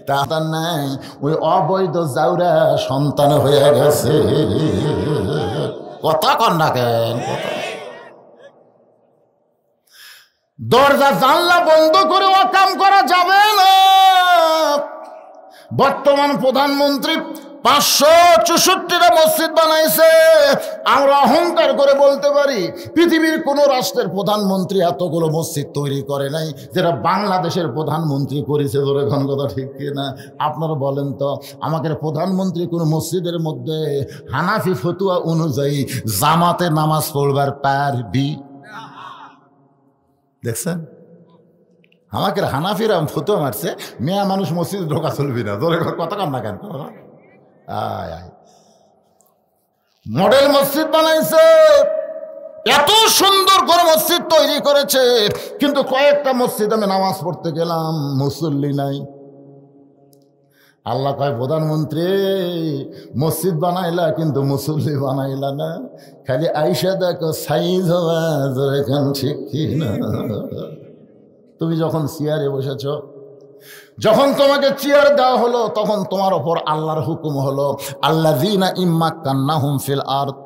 তা নাই, ওই অবৈধ জাউরা সন্তান হয়ে গেছে। কথা কন না কেন? দরজা জানলা বন্ধ করে ও কাম করা যাবে না। বর্তমান প্রধানমন্ত্রী 564টা মসজিদ বানাইছে। আমরা অহংকার করে বলতে পারি পৃথিবীর কোন রাষ্ট্রের প্রধানমন্ত্রী এতগুলো মসজিদ তৈরি করে নাই যেটা বাংলাদেশের প্রধানমন্ত্রী করেছে। ধরে ঘন কথা ঠিক কিনা? আপনারা বলেন তো, আমাদের প্রধানমন্ত্রী কোন মসজিদের মধ্যে হানাফি ফতুয়া অনুযায়ী জামাতে নামাজ পড়বার পারবি? দেখছেন? আমাকে হানাফিরা ফতুয়া মারছে, মেয়া মানুষ মসজিদে ঢোকা চলবি না। ধরে কথা কান না কেন? মডেল মসজিদ বানাইছে, এত সুন্দর করে মসজিদ তৈরি করেছে, কিন্তু কয়েকটা মসজিদ আমি নামাজ পড়তে গেলাম, মুসল্লি নাই। আল্লাহ কয় প্রধানমন্ত্রী মসজিদ বানাইলা কিন্তু মুসল্লি বানাইলা না, খালি আইসা দেখো সাইজ হওয়া এখন ঠিক কি না। তুমি যখন চেয়ারে বসেছ, যখন তোমাকে চেয়ার দেওয়া হলো, তখন তোমার ওপর আল্লাহর হুকুম হলো আল্লাযীনা ইম্মাক্কান্নাহুম ফিল আরদ।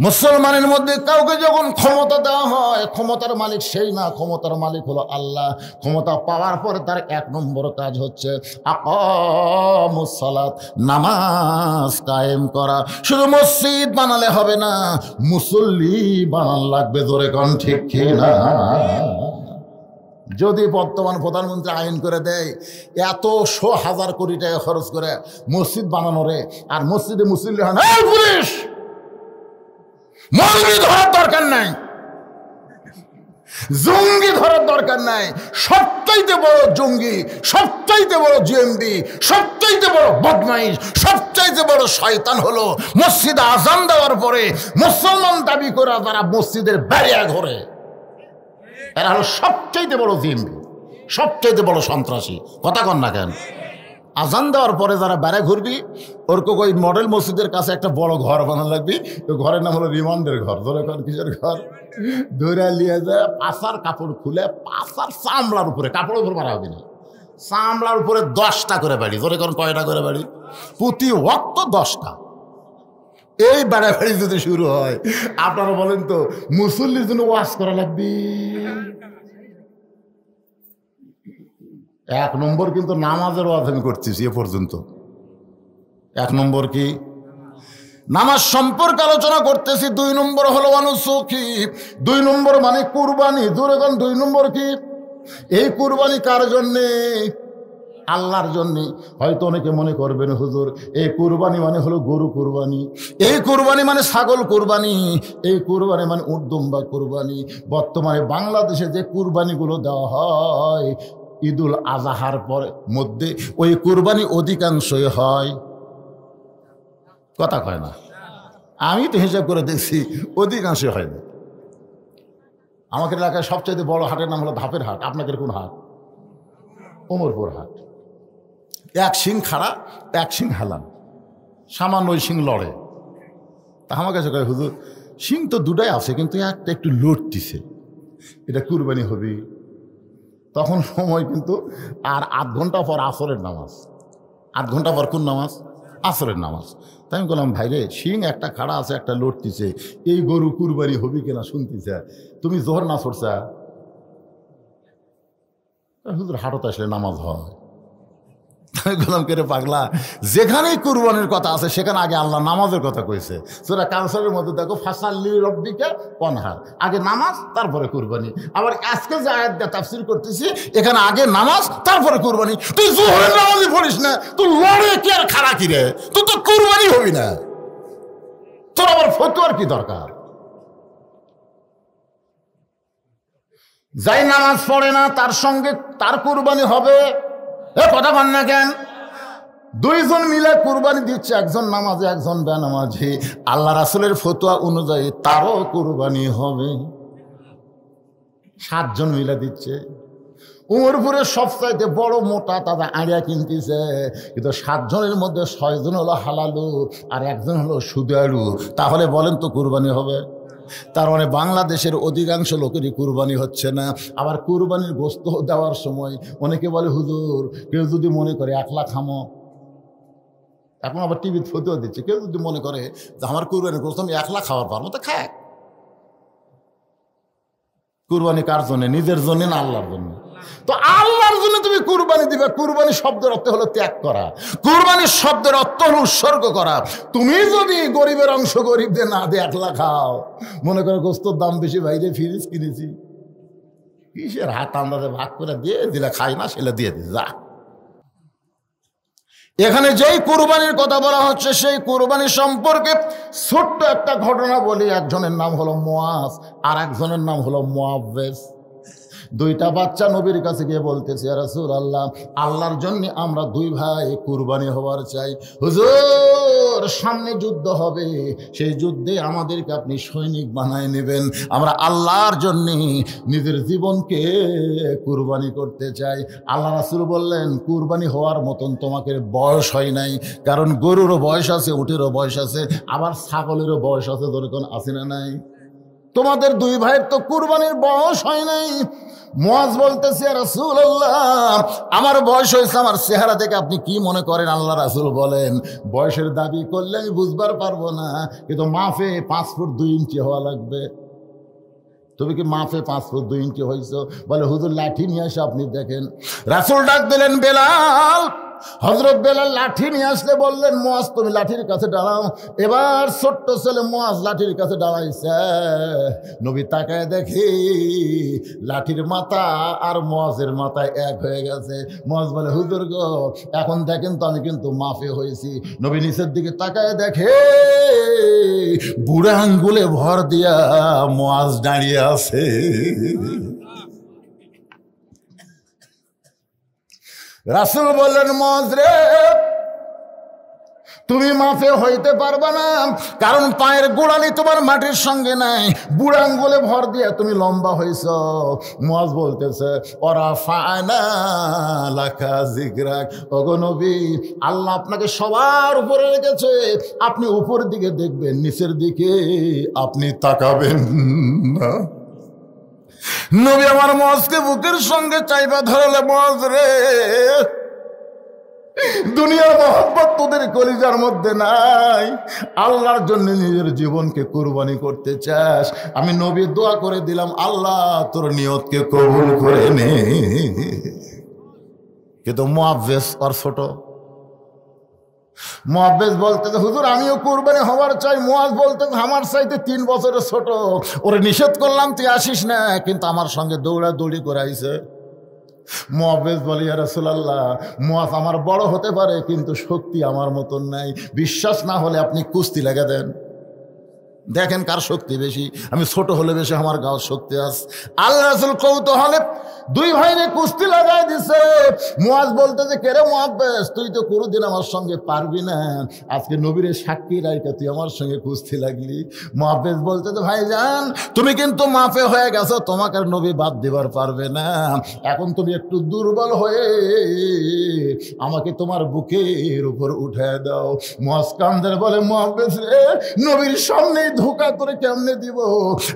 মুসলমানের মধ্যে কাউকে যখন ক্ষমতা দেওয়া হয়, ক্ষমতার মালিক সেই না, ক্ষমতার মালিক হলো আল্লাহ। ক্ষমতা পাওয়ার পরে তার 1 নম্বর কাজ হচ্ছে আকামুস সালাত, নামাজ কায়েম করা। শুধু মসজিদ বানালে হবে না, মুসল্লি বানান লাগবে। জোরে কোন ঠিক কি না? যদি বর্তমান প্রধানমন্ত্রী আইন করে দেয় এত 100,000 কোটি টাকা খরচ করে মসজিদ বানানো রে, আর মসজিদে মুসল্লি হয় না, পুলিশ মৌলবি ধরার দরকার নাই, জঙ্গি ধরার দরকার নাই। সবচাইতে বড় জঙ্গি, সবচাইতে বড় জিএমবি, সবচাইতে বড় বদমাইশ, সবচাইতে বড় শয়তান হলো মসজিদে আযান দেওয়ার পরে মুসলমান দাবি করা যারা মসজিদের বাইরে ঘরে, এরা হলো সবচাইতে বড় জিএমবি। সবচেয়ে বড় সন্ত্রাসী। কথা কন না কেন? আজান দেওয়ার পরে যারা বেড়া ঘুরবি, ওরকে ওই মডেল মসজিদের কাছে একটা বড় ঘর বানানো লাগবি। ওই ঘরের নাম হলো রিমান্ডের ঘর। ধরে কন কিসের ঘর? ধরে নিয়ে যায় পাশার কাপড় খুলে পাশার চামড়ার উপরে, কাপড়ের উপর মারা হবে না, চামড়ার উপরে 10টা করে বাড়ি। ধরে কন কয়টা করে বাড়ি? প্রতি ওয়াক্ত 10টা। এই বাড়াবাড়ি যদি শুরু হয়, আপনারা বলেন তো মুসল্লির জন্য ওয়াজ করা লাগবে। 1 নম্বর কিন্তু নামাজের ওয়াজ আমি করতেছি এ পর্যন্ত। 1 নম্বর কি? নামাজ সম্পর্কে আলোচনা করতেছি। 2 নম্বর হলো অনুসুখী। 2 নম্বর মানে কুরবানি। ধরে কোন 2 নম্বর কি? এই কুরবানি কার জন্যে? আল্লাহর জন্যে। হয়তো অনেকে মনে করবেন হুজুর এই কুরবানি মানে হলো গরু কুরবানি, এই কুরবানি মানে ছাগল কুরবানি, এই কুরবানি মানে উট দুম্বা কুরবানি। বর্তমানে বাংলাদেশে যে কুরবানিগুলো দেওয়া হয় ঈদুল আজহার পরে মধ্যে, ওই কুরবানি অধিকাংশই হয়। কথা কয় না? আমি তো হিসাব করে দেখছি অধিকাংশই হয় না। আমাদের এলাকায় সবচেয়ে বড় হাটের নাম হলো ধাপের হাট। আপনাদের কোন হাট? ওমরপুর হাট। 1 সিং খাড়া, 1 সিং হালাম, সামান্য ওই সিং লড়ে। তা আমার কাছে কয় হুজুর সিং তো 2টাই আছে, কিন্তু একটা একটু লড়তিছে, এটা কুরবানি হবে। তখন সময় কিন্তু আর 8 ঘন্টা পর আসরের নামাজ। 8 ঘন্টা পর কোন নামাজ? আসরের নামাজ। তাই আমি বললাম ভাই রে, সিং একটা খাড়া আছে, একটা লড়তিছে, এই গরু কুরবানি হবে কিনা শুনতেছে, তুমি জোহর না সরছা? হুজুর হাটত আসলে নামাজ হয়। আমি বললাম কে রে পাগলা, যেখানেই কুরবানির কথা আছে সেখানে আগে আল্লাহ নামাজের কথা কইছে। সূরা কাউসারের মধ্যে দেখো ফাসাল্লি লিরাব্বিকা ওয়ানহার, আগে নামাজ তারপরে কুরবানি। আবার আজকে যে আয়াত দিয়ে তাফসীর করতেছি এখানে আগে নামাজ তারপরে কুরবানি। তুই জোহরের নামাজই পড়িস না, তুই লড়ে কি আর খাড়া কি রে, তুই তো কুরবানি হবি না, তোর আবার ফতোয়ার কি দরকার? যাই নামাজ পড়ে না তার সঙ্গে তার কুরবানি হবে? কথা বল না কেন? 2 জন মিলে কুরবানি দিচ্ছে, একজন নামাজে একজন বেনামাজি। আল্লাহ রাসূলের ফতোয়া অনুযায়ী তারও কুরবানি হবে। 7 জন মিলে দিচ্ছে। উমরপুরে সবচাইতে বড় মোটা তাদের আড়িয়া কিনতেছে, কিন্তু 7 জনের মধ্যে 6 জন হলো হালালু আর 1 জন হলো সুদারু। তাহলে বলেন তো কুরবানি হবে? তার মানে বাংলাদেশের অধিকাংশ লোকেরই কুরবানি হচ্ছে না। আবার কুরবানির গোশত দেওয়ার সময় অনেকে বলে হুজুর কেউ যদি মনে করে 1 লাখ খামো, এখন আবার টিভিতে ফতোয়া দিচ্ছে, কেউ যদি মনে করে যে আমার কুরবানির গোশত আমি 1 লাখ খাওয়ার পারবো, তো খায়। কুরবানি কার জন্য? নিজের জন্য না আল্লাহর জন্য? তো আল্লাহর জন্য তুমি কুরবানি দিবে। কুরবানি শব্দের অর্থ হলো ত্যাগ করা, কুরবানির শব্দের অর্থ হলো উৎসর্গ করা। তুমি যদি গরিবের অংশ গরিবদের না দিয়ে 1 লাখ খাও, মনে করো গোস্তর দাম বেশি, বাইরে ফ্রিজ কিনেছি, কিসের হাত আন্দাজে ভাগ করে দিয়ে দিলে খাই না, সেটা দিয়ে দিই যা। এখানে যেই কুরবানির কথা বলা হচ্ছে সেই কুরবানি সম্পর্কে ছোট্ট একটা ঘটনা বলি। একজনের নাম হলো মুআজ আর একজনের নাম হলো মুআওয়াজ। 2টা বাচ্চা নবীর কাছে গিয়ে বলতেছে ইয়া রাসূলুল্লাহ, আল্লাহর জন্য আমরা 2 ভাই কুরবানি হওয়ার চাই। হুজুর সামনে যুদ্ধ হবে, সেই যুদ্ধে আমাদেরকে আপনি সৈনিক বানায় নেবেন, আমরা আল্লাহর জন্য নিজের জীবনকে কুরবানি করতে চাই। আল্লাহ রাসূল বললেন কুরবানি হওয়ার মতন তোমাকে বয়স হয় নাই, কারণ গরুরও বয়স আছে, উটেরও বয়স আছে, আবার ছাগলেরও বয়স আছে, যেরকম আছে না নাই? তোমাদের 2 ভাইয়ের তো কুরবানির বয়স হয় নাই। মুআজ বলতেছে ইয়া রাসূলুল্লাহ, আমার বয়স হয়েছে, আমার চেহারা দেখে আপনি কি মনে করেন? আল্লাহ রাসূল বলেন বয়সের দাবি করলে আমি বুঝবার পারবো না, কিন্তু মাফে 5 ফুট 2 ইঞ্চি হওয়া লাগবে। তুমি কি মাফে 5 ফুট 2 ইঞ্চি হয়েছো? বলে হুজুর লাঠি নিয়ে আসে আপনি দেখেন। রাসূল ডাক দিলেন বেলাল। হযরত বেলাল লাঠি নিয়ে আসলে বললেন মুআজ তুমি লাঠির কাছে দাঁড়াও। এবার ছোট্ট ছেলে মুআজ লাঠির কাছে দাঁড়াইছে। নবী তাকায় দেখি লাঠির মাথা আর মুআজের মাথা এক হয়ে গেছে। মুআজ বলে হুজুর গো এখন দেখেন তো আমি কিন্তু মাফে হয়েছি। নবী নিচের দিকে তাকায় দেখে বুড়া আঙ্গুলে ভর দিয়া মুআজ দাঁড়িয়ে আছে। রাসূল বললেন মুআজ রে, তুমি মাফে হইতে পারবা না, কারণ পায়ের গোড়ালি তোমার মাটির সঙ্গে নাই, বুড়া আঙ্গুলে ভর দিয়ে তুমি লম্বা হইছ। মুয়াজ বলতেছে ওরা ফায়না লাকা জিকরাক, ওগো নবী, আল্লাহ আপনাকে সবার উপরে রেখেছে, আপনি উপরের দিকে দেখবেন, নিচের দিকে আপনি তাকাবেন না। নবী আমার মুয়াজকে বুকের সঙ্গে চাইবা ধরলে, মুয়াজ রে, দুনিয়ার মহব্বত তোদের কলিজার মধ্যে নাই, আল্লাহর জন্য নিজের জীবনকে কুরবানি করতে চাস, আমি নবী দোয়া করে দিলাম, আল্লাহ তোর নিয়তকে কবুল করে নে। কিন্তু মুআব্বিস আর ছোট, মুআব্বিস বলতেছে হুজুর আমিও কুরবানি হওয়ার চাই। মুয়াজ বলতেছে আমার চাইতে 3 বছরের ছোট, ওরে নিষেধ করলাম তুই আসিস না, কিন্তু আমার সঙ্গে দৌড়াদৌড়ি করে আইছে। মুআব্বিস বলে ইয়া রাসূলুল্লাহ, মুয়াজ আমার বড় হতে পারে কিন্তু শক্তি আমার মতন নাই, বিশ্বাস না হলে আপনি কুস্তি লাগা দেন, দেখেন কার শক্তি বেশি। আমি ছোট হলে বেশি আমার গাও শক্তি আছে। আল্লাহ রাসূল কৌতূহলে 2 ভাইরে কুস্তি লাগাই দিছে। মুয়াজ বলতেছে কে রে মুআব্বিস, তুই তো কোনোদিন আমার সঙ্গে পারবি না, আজকে নবীর সাক্ষী রাইকা তুই আমার সঙ্গে কুস্তি লাগলি। মুআব্বিস বলতেছে ভাইজান তুমি কিন্তু মাফে হয়ে গেছো, তোমাকে আর নবী বাদ দিবার পারবে না, এখন তুমি একটু দুর্বল হয়ে আমাকে তোমার বুকের উপর উঠায় দাও। মুয়াজ কান্দে বলে মুআব্বিস রে, নবীর সামনে ধোকা করে কেমনে দিব,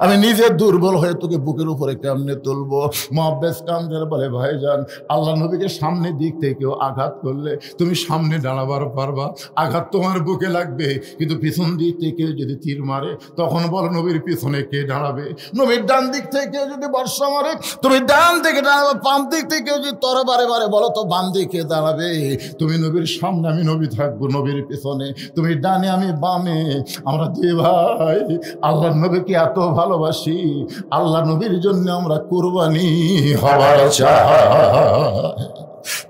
আমি নিজে দুর্বল হয়ে তোকে বুকের উপরে কেমনে তুলবো। মুআব্বিস কান্দের বলে ভাইজান আল্লাহ নবীকে সামনে দিক থেকে কেউ আঘাত করলে তুমি সামনে দাঁড়াবার পারবা, আঘাত তোমার বুকে লাগবে, কিন্তু পিছন দিক থেকে কেউ যদি তীর মারে তখন বলো নবীর পিছনে কে দাঁড়াবে। নবীর ডান দিক থেকে কেউ যদি বর্ষা মারে তুমি ডান দিকে দাঁড়াবে, বাম দিক থেকে কেউ যদি তরবারে মারে বলো তো বাম দিকে দাঁড়াবে। তুমি নবীর সামনে, আমি নবী থাকবো নবীর পিছনে, তুমি ডানে আমি বামে, আমরা 2 ভাই আল্লাহ নবীকে এত ভালোবাসি, আল্লাহ নবীর জন্য আমরা কুরবানি হওয়ার চাই।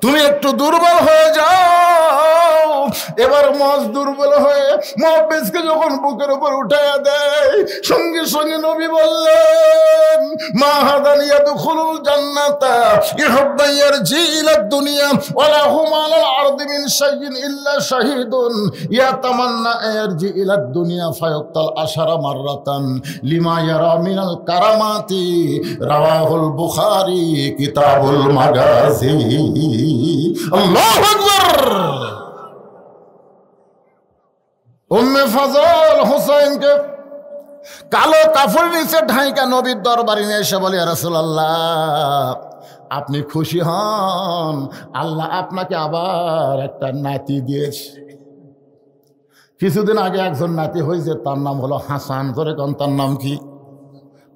তুমি একটু দুর্বল হয়ে যাও। এবার মুয়াজ দুর্বল হয়ে মুআব্বিসকে যখন বুকের উপর উঠাইয়া দেয়, সঙ্গে সঙ্গে নবী বললেন মা হাদান ইয়াদখুলুল জান্নাতা ইহুব্বা ইয়ারজি ইলা দুনিয়া ওয়া লাহুম আলাল আরদি মিন শাইইন ইল্লা শাহীদুন ইয়াতামান্না ইয়ারজি ইলা দুনিয়া ফায়াক্তাল আশারা মাররাতান লিমা ইয়ারা মিনাল কারামাতি। রাওয়াহুল বুখারী কিতাবুল মাগাজি। আল্লাহু আকবার। উম্মে ফজল হুসাইনকে কালো কাফর নিচে ঢাইকা নবীর দরবারে নিয়ে এসে বলে ইয়া রাসূলুল্লাহ আপনি খুশি হন, আল্লাহ আপনাকে আবার একটা নাতি দিয়েছে। কিছুদিন আগে একজন নাতি হয়েছে, তার নাম হলো হাসান। ধরে কোন তার নাম কি?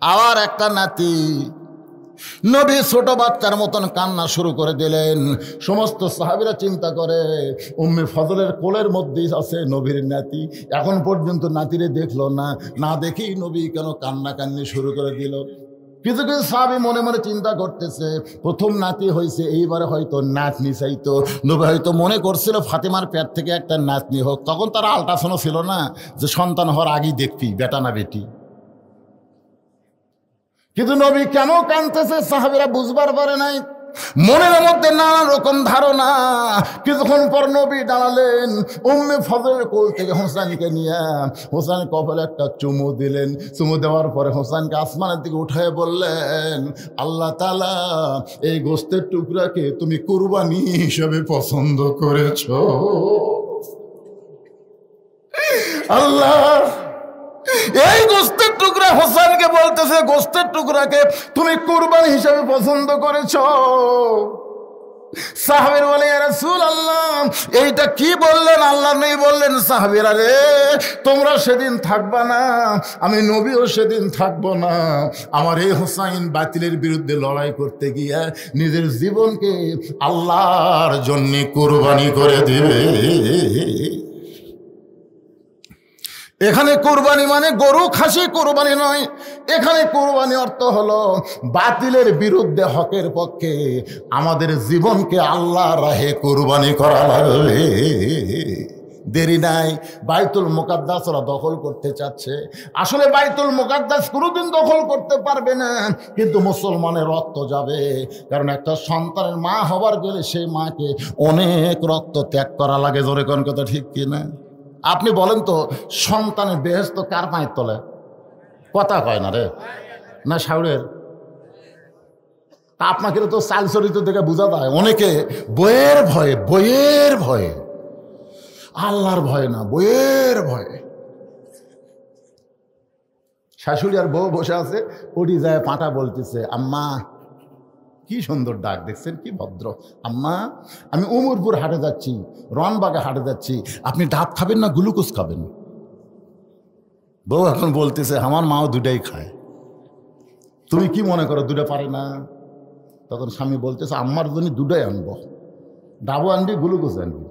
আবার একটা নাতি। নবী ছোট বাচ্চার মতন কান্না শুরু করে দিলেন। সমস্ত সাহাবীরা চিন্তা করে উম্মে ফজলের কোলের মধ্যেই আছে নবীর নাতি, এখন পর্যন্ত নাতিরে দেখলো না, না দেখেই নবী কেন কান্নাকান্নি শুরু করে দিল। কিছু কিছু সাহাবী মনে মনে চিন্তা করতেছে প্রথম নাতি হয়েছে, এইবারে হয়তো নাতনি চাইতো। নবী হয়তো মনে করছিল ফাতেমার পেট থেকে একটা নাতনি হোক, তখন তার আল্ট্রাসাউন্ড ছিল না যে সন্তান হওয়ার আগেই দেখবি বেটা না বেটি। কিন্তু নবী কেন কাঁদতেছে সাহাবীরা বুঝবার পারে নাই, মনের মধ্যে নানা রকম ধারণা। কিছুক্ষণ পর নবী দাঁড়ালেন, উম্মে ফজলের কোল থেকে হোসেনকে নিয়ে হোসেন কপালে একটা চুমু দিলেন। চুমু দেওয়ার পরে হোসেনকে আসমানের দিকে উঠায় বললেন আল্লাহ তাআলা এই গোস্তের টুকরাকে তুমি কুরবানি হিসেবে পছন্দ করেছো। আল্লাহ এই গোস্তের টুকরা হোসেনকে বলতেছে গোস্তের টুকরাকে তুমি কুরবানি হিসেবে পছন্দ করেছো। সাহাবীরা বলে ইয়া রাসূলুল্লাহ এইটা কি বললেন? আল্লাহ নবী বললেন সাহাবীরা রে তোমরা সেদিন থাকবা না, আমি নবীও সেদিন থাকবো না। আমার এই হোসাইন বাতিলের বিরুদ্ধে লড়াই করতে গিয়ে নিজের জীবনকে আল্লাহর জন্য কুরবানি করে দিবে। এখানে কুরবানি মানে গরু খাসি কুরবানি নয়, এখানে কুরবানি অর্থ হলো বাতিলের বিরুদ্ধে হকের পক্ষে আমাদের জীবনকে আল্লাহর রাহে কুরবানি করা লাগবে। দেরি নাই, বাইতুল মুকাদ্দাস ওরা দখল করতে চাচ্ছে। আসলে বাইতুল মুকাদ্দাস কোনোদিন দখল করতে পারবে না, কিন্তু মুসলমানের রক্ত যাবে। কারণ একটা সন্তানের মা হবার গেলে সেই মাকে অনেক রক্ত ত্যাগ করা লাগে। জোরে কোন কথা ঠিক কিনা? আপনি বলেন তো, সন্তানের বেহেশত কার পায়ের তলে? কথা কয় না রে, না শাউরের? আপনাকে তো চাল চরিত্র দেখে বোঝা যায় অনেকে বইয়ের ভয়ে, আল্লাহর ভয় না, বইয়ের ভয়ে। শাশুড়ি আর বউ বসে আছে, ওটি যায় পাঁটা বলতেছে, আম্মা, কি সুন্দর ডাক, দেখছেন কি ভদ্র। আম্মা, আমি উমরপুর হাটে যাচ্ছি, রনবাগে হাটে যাচ্ছি, আপনি ডাব খাবেন না গ্লুকোজ খাবেন? বউ এখন বলতেছে, আমার মাও দুটাই খায়, তুমি কি মনে করো দুটা পারে না? তখন স্বামী বলতেছে, আম্মার জন্য দুটাই আনবো, ডাবও আনবি গ্লুকোজ আনবি।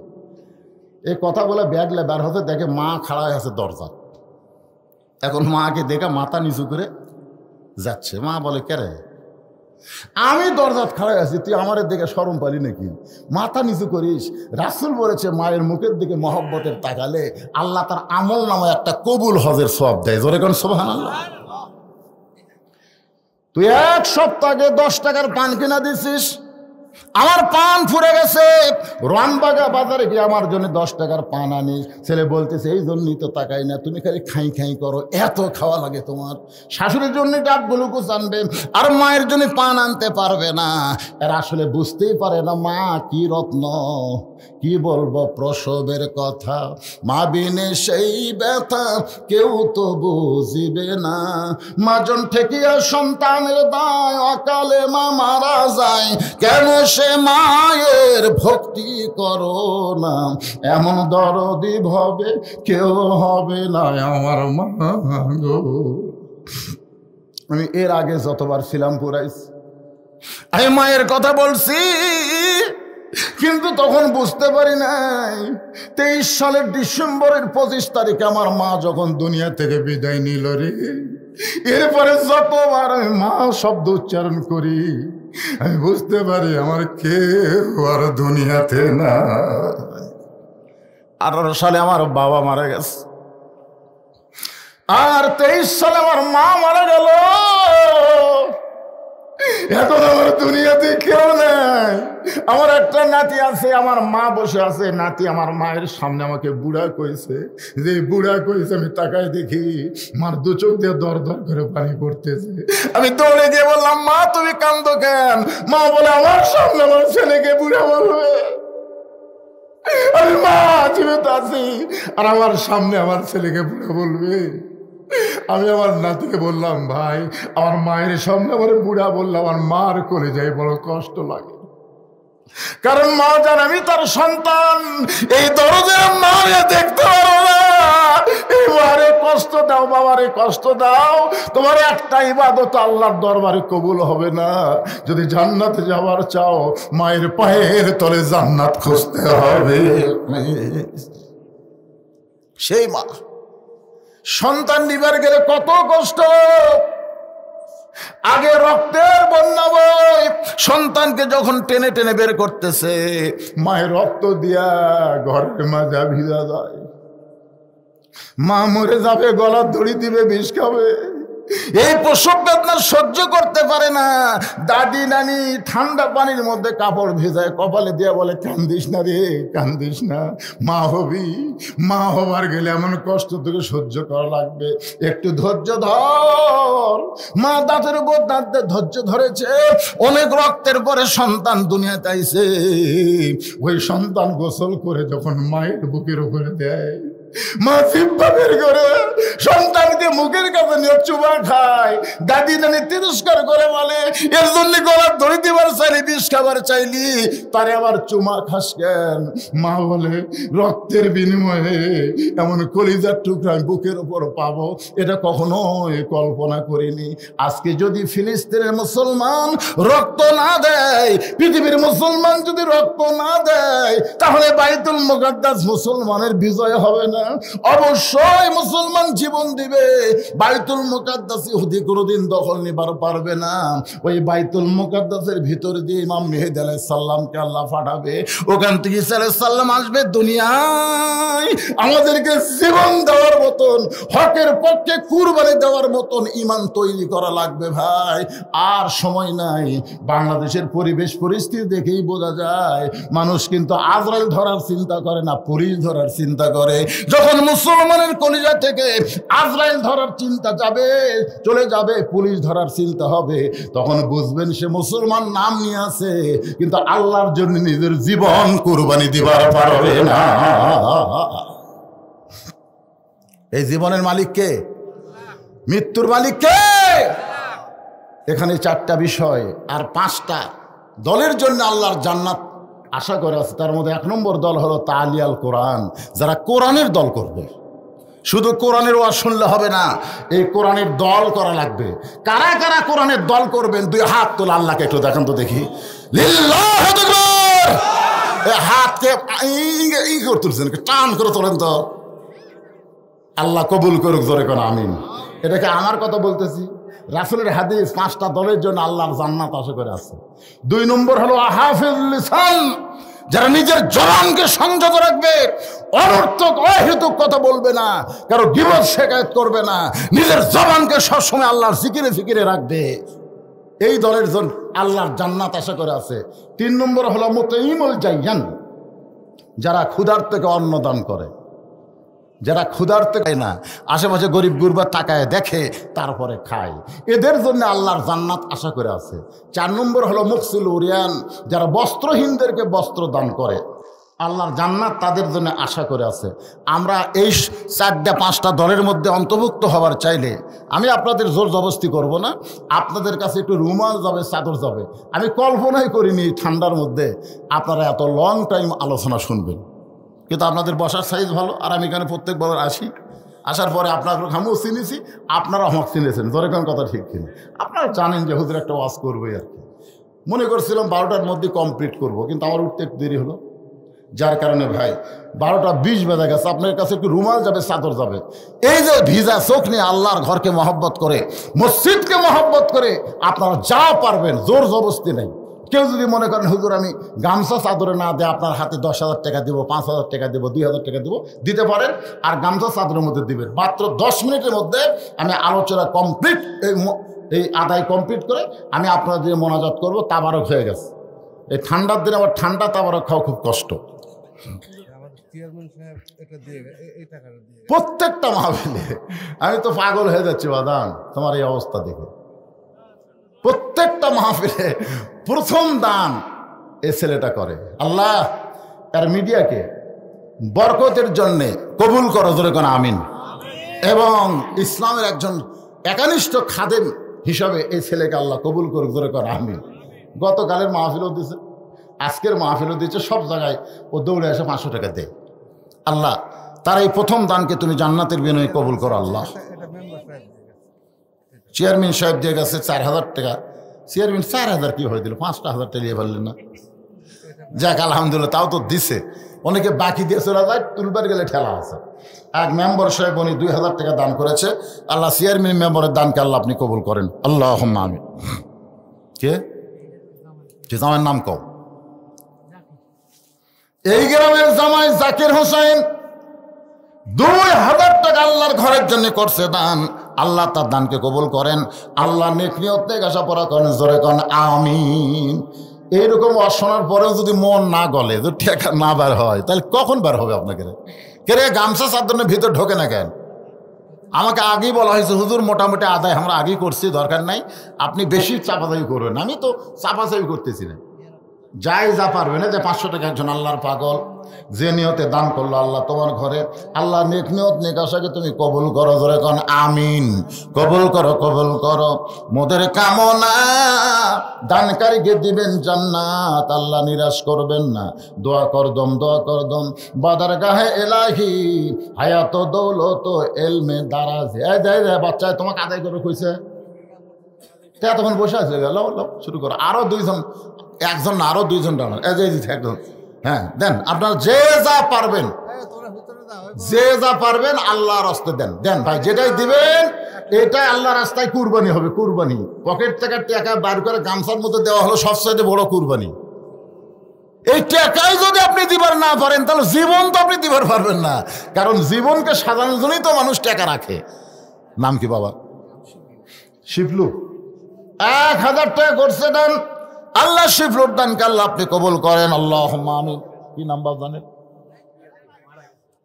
এই কথা বলে ব্যাগলে বের হতে দেখে মা খাড়া হয়ে আছে দরজা। এখন মাকে দেখে মাথা নিচু করে যাচ্ছে। মা বলে, কে রে? আমি দরজাত খাড়া আছি, তুই আমার দিকে শরম পালি নাকি? মাথা নিচু করিস। রাসূল বলেছে, মায়ের মুখের দিকে মহব্বতের তাকালে আল্লাহ তার আমল নামায় একটা কবুল হজের সওয়াব দেয়। জোরে কোন সুবহানাল্লাহ। তুই এক সপ্তাহ আগে 10 টাকার পান কিনা দিছিস, আমার পান ফুরে গেছে, রনবাগা বাজারে গিয়ে আমার জন্য 10 টাকার পান আনিস। ছেলে বলতেছে, এই জন্যই তো তাকাই না, তুমি খালি খাই খাই করো, এত খাওয়া লাগে তোমার। শাশুড়ির জন্য ডাব গ্লুকোজ আনবে আর মায়ের জন্য পান আনতে পারবে না। এরা আসলে বুঝতেই পারে না মা কি রত্ন। কি বলবো প্রসবের কথা, মা বিনে সেই ব্যথা কেউ তো বুঝিবে না। মাজন ঠেকিয়া সন্তানের দায়, অকালে মা মারা যায়, কেন সে মায়ের ভক্তি করো না। এমন দরদি ভবে কেউ হবে না আমার মা গো। আমি এর আগে যতবার ছিলাম পুরাইছি, আমি মায়ের কথা বলছি, কিন্তু তখন বুঝতে পারি নাই 23 সালের ডিসেম্বরের 25 তারিখে আমার মা যখন দুনিয়া থেকে বিদায় নিল রে, এরপরে যতবার আমি মা শব্দ উচ্চারণ করি, আমি বুঝতে পারি আমার কেউ আর দুনিয়াতে না। 18 সালে আমার বাবা মারা গেছে, আর 23 সালে আমার মা মারা গেল। এখন আমার দুনিয়াতে কেউ নাই। আমার একটা নাতি আছে, আমার মা বসে আছে, নাতি আমার মায়ের সামনে আমাকে বুড়া কইছে। যে বুড়া কইছে আমি তাকায় দেখি মার দু চোখ দিয়ে দর দর করে পানি পড়তেছে। আমি দৌড়ে গিয়ে বললাম, মা তুমি কান্দো কেন? মা বলে, আমার সামনে আমার ছেলেকে বুড়া বলবে। আমি মা জীবিত আছি আর আমার সামনে আমার ছেলেকে বুড়া বলবে? আমি আমার নাতিকে বললাম, ভাই আমার মায়ের সামনে আমার বুড়া বললাম, আমার মার কলিজায় বড় কষ্ট লাগে। কারণ মা জান আমি তার সন্তান, এই দরজার মারে দেখতে পারো না। এই মারে কষ্ট দাও, বাবারে কষ্ট দাও, তোমার একটা ইবাদত আল্লাহর দরবারে কবুল হবে না। যদি জান্নাতে যাওয়ার চাও, মায়ের পায়ের তলে জান্নাত খুঁজতে হবে। সেই মা সন্তান নিবার গেলে কত কষ্ট। আগে রক্তের বন্যা বই, সন্তানকে যখন টেনে টেনে বের করতেছে, মায়ের রক্ত দিয়া ঘরের মাজা ভিজা যায়। মা মরে যাবে, গলার দড়ি দিবে, বিষ খাবে। এই প্রসব বেদনা সহ্য করতে পারে না। দাদি নানি ঠান্ডা পানির মধ্যে কাপড় ভেজায় কপালে দিয়ে বলে, কান্দিস না রে, কান্দিস না, মা হবি। মা হবার গেলে এমন কষ্ট তোকে সহ্য করা লাগবে, একটু ধৈর্য ধর। মা দাঁতের উপর দাঁত ধৈর্য ধরেছে। অনেক রক্তের পরে সন্তান দুনিয়াতে আইছে। ওই সন্তান গোসল করে যখন মায়ের বুকের উপরে দেয়, মা জিহ্বা বের করে সন্তানকে মুখের কাছে নিয়ে চুমা খায়। দাদি নানি তিরস্কার করে বলে, এর জন্য গলার দড়ি দিবার চাইলি, বিষ খাবার চাইলি, তারে আবার চুমা খাস কেন? মা বলে, রক্তের বিনিময়ে এমন কলিজার টুকরা আমি বুকের উপর পাবো, এটা কখনোই কল্পনা করিনি। আজকে যদি ফিলিস্তিনের মুসলমান রক্ত না দেয়, পৃথিবীর মুসলমান যদি রক্ত না দেয়, তাহলে বাইতুল মুকাদ্দাস মুসলমানের বিজয় হবে না। অবশ্যই মুসলমান জীবন দিবে, বাইতুল মুকাদ্দাস ইহুদি কোনোদিন দখল নিবার পারবে না। ওই বাইতুল মুকাদ্দাসের ভিতর দিয়ে ইমাম মেহেদী আলাইহিস সালামকে আল্লাহ পাঠাবে। ওখান থেকে ঈসা আলাইহিস সালাম আসবে দুনিয়ায়, আমাদেরকে জীবন দেওয়ার মতো মতন, হকের পক্ষে কুরবানি দেওয়ার মতন ইমান তৈরি করা লাগবে ভাই। আর সময় নাই। বাংলাদেশের পরিবেশ পরিস্থিতি দেখেই বোঝা যায় মানুষ কিন্তু আজরাইল ধরার চিন্তা করে না, পুলিশ ধরার চিন্তা করে। যখন মুসলমানের কলিজা থেকে আজরাইল ধরার চিন্তা চলে যাবে, পুলিশ ধরার চিন্তা হবে, তখন বুঝবেন সে মুসলমান নাম নিয়ে আছে কিন্তু আল্লাহর জন্য নিজের জীবন কুরবানি দিবার পারবে না। এই জীবনের মালিক কে? মৃত্যুর মালিক কে? এখানে 4টা বিষয় আর 5টা দলের জন্য আল্লাহর জান্নাত আশা করে আছে। তার মধ্যে 1 নম্বর দল হলো তালিয়াল কোরআন, যারা কোরআনের দল করবে। শুধু কোরআনের ওয়াজ শুনলে হবে না, এই কোরআনের দল করা লাগবে। কারা কারা কোরআনের দল করবেন? 2 হাত তোলা, আল্লাহকে একটু দেখান তো দেখি। লিল্লাহু আকবার। হাতকে করতেছেন, টান করে তোলেন তো। আল্লাহ কবুল করুক, জোরে কোন আমিন। এটাকে আমার কথা বলতেছি, রাসূলের হাদিস। 5টা দলের জন্য আল্লাহর জান্নাত আশা করে আছে। 2 নম্বর হলো হাফিজুল লিসান, যারা নিজের জবানকে সংযত রাখবে, অনর্থক অহেতুক কথা বলবে না, কারো গীবত শিকায়ত করবে না, নিজের জবানকে সবসময় আল্লাহর জিকিরে ফিকিরে রাখবে। এই দলের জন্য আল্লাহর জান্নাত আশা করে আছে। 3 নম্বর হলো মুতাইমুল জাইয়ান, যারা ক্ষুধার্তকে অন্ন দান করে, যারা ক্ষুধার্ত খায় না, আশেপাশে গরিব গুরবা তাকায় দেখে তারপরে খায়, এদের জন্য আল্লাহর জান্নাত আশা করে আছে। 4 নম্বর হলো মুকসিল উরিয়ান, যারা বস্ত্রহীনদেরকে বস্ত্র দান করে, আল্লাহর জান্নাত তাদের জন্য আশা করে আছে। আমরা এই 4-5টা দলের মধ্যে অন্তর্ভুক্ত হওয়ার চাইলে আমি আপনাদের জোর জবস্তি করব না। আপনাদের কাছে একটু রুমাল যাবে, চাদর যাবে। আমি কল্পনাই করিনি ঠান্ডার মধ্যে আপনারা এত লং টাইম আলোচনা শুনবেন, কিন্তু আপনাদের বসার সাইজ ভালো। আর আমি এখানে প্রত্যেকবার আসি, আসার পরে আপনার খামও চিনেছি, আপনারা আমাকে চিনেছেন। ধরে কোন কথা ঠিক কিনা? আপনারা জানেন যে হুজুর একটা ওয়াজ করবে আর কি। মনে করছিলাম 12টার মধ্যে কমপ্লিট করব, কিন্তু আমার উঠতে একটু দেরি হলো, যার কারণে ভাই 12টা 20 বেজে গেছে। আপনার কাছে একটু রুমাল যাবে, চাদর যাবে। এই যে ভিজা চোখ নিয়ে আল্লাহর ঘরকে মহব্বত করে, মসজিদকে মহব্বত করে আপনারা যা পারবেন, জোর জবস্তি নেই। কেউ যদি মনে করেন হুজুর আমি গামছা চাদরে না দিয়ে আপনার হাতে 10,000 টাকা দেবো, 5,000 টাকা দেবো, 2,000 টাকা দেবো, দিতে পারেন। আর গামছা চাদরের মধ্যে দিবেন। মাত্র 10 মিনিটের মধ্যে আমি আলোচনা কমপ্লিট, এই আদায় কমপ্লিট করে আমি আপনাদের মোনাজাত করবো। তাবারক হয়ে গেছে। এই ঠান্ডার দিনে আবার ঠান্ডা তাবারক খাওয়া খুব কষ্ট। প্রত্যেকটা মাহফিলে আমি তো পাগল হয়ে যাচ্ছি বাদান তোমার এই অবস্থা দেখে। প্রত্যেকটা মাহফিলে প্রথম দান এ ছেলেটা করে। আল্লাহ তার মিডিয়াকে বরকতের জন্যে কবুল করো, জোরে কোন আমিন। এবং ইসলামের একজন একানিষ্ঠ খাদেম হিসাবে এই ছেলেকে আল্লাহ কবুল করুক, জোরে কোন আমিন। গতকালের মাহফিলও দিচ্ছে, আজকের মাহফিলও দিচ্ছে, সব জায়গায় ও দৌড়ে এসে 500 টাকা দেয়। আল্লাহ তার এই প্রথম দানকে তুমি জান্নাতের বিনিময়ে কবুল করো আল্লাহ। চেয়ারম্যান সাহেব দিয়ে গেছে 4,000 টাকা। চেয়ারম্যান 4,000 কি হয়ে দিল? 5,000 টাকা নিয়ে ফেললেন না? যাক আলহামদুলিল্লাহ, তাও তো দিছে। অনেকে বাকি দিয়ে চলে যায়, তুলবার গেলে ঠেলা আছে। এক মেম্বার সাহেব উনি 2,000 টাকা দান করেছে। আল্লাহ চেয়ারম্যান মেম্বারের দানকে আল্লাহ আপনি কবুল করেন, আল্লাহুম্মা আমিন। কে জামাইয়ের নাম কও? এই গ্রামের জামাই জাকির হোসেন 2,000 টাকা আল্লাহর ঘরের জন্য করছে দান। আল্লাহ তার দানকে কবুল করেন। আল্লাহ নেক নিয়ত থেকে আশা পড়া করেন, জোরে করেন আমিন। এইরকম শোনার পরেও যদি মন না গলে, যদি টাকা না বের হয়, তাহলে কখন বের হবে আপনাকে? কে গামছা চাদরের ভিতর ঢোকে না কেন? আমাকে আগেই বলা হয়েছে হুজুর মোটামুটি আদায় আমরা আগেই করছি, দরকার নাই, আপনি বেশি চাপাচাপি করবেন। আমি তো চাপাচাপি করতেছি না, যাই যা পারবে না। যে 500 টাকা একজন আল্লাহর পাগল যে নিয়তে দান করলো, আল্লাহ তোমার ঘরে আল্লাহ নেক নিয়ত নেক আশাকে তুমি কবুল করো, জোরে কোন আমিন। কবুল করো, কবুল করো মোদের কামনা, দানকারীকে দিবেন জান্নাত, আল্লাহ নিরাশ করবেন না। দোয়া করদম, দোয়া করদম বাদার গাহে এলাহি, হায়াত দৌলত এলমে দারাজ। বাচ্চায় তোমাকে আদায় করে কইছে, তখন বসে আছে, শুরু করো। আরো 2জন, একজন না আরো 2জন ডানার একজন। হ্যাঁ দেন, আপনার যে যা পারবেন, যে যা পারবেন আল্লাহর রাস্তায় দেন। দেন ভাই, যেটাই দিবেন এটাই আল্লাহর রাস্তায় কুরবানি হবে। কুরবানি পকেট থেকে টাকা বার করে গামছার মধ্যে দেওয়া হলো সবচেয়ে বড় কুরবানি। এই টাকাই যদি আপনি দিবার না পারেন তাহলে জীবন তো আপনি দিবার পারবেন না, কারণ জীবনকে সাজানোর জন্যই তো মানুষ টাকা রাখে। নাম কি বাবা? শিবলু। 1000 টাকা করছে দান, আল্লাহ শিবলুর দানকে আল্লাহ আপনি কবুল করেন, আল্লাহুম্মা আমিন। কি নাম বাবা জানেন?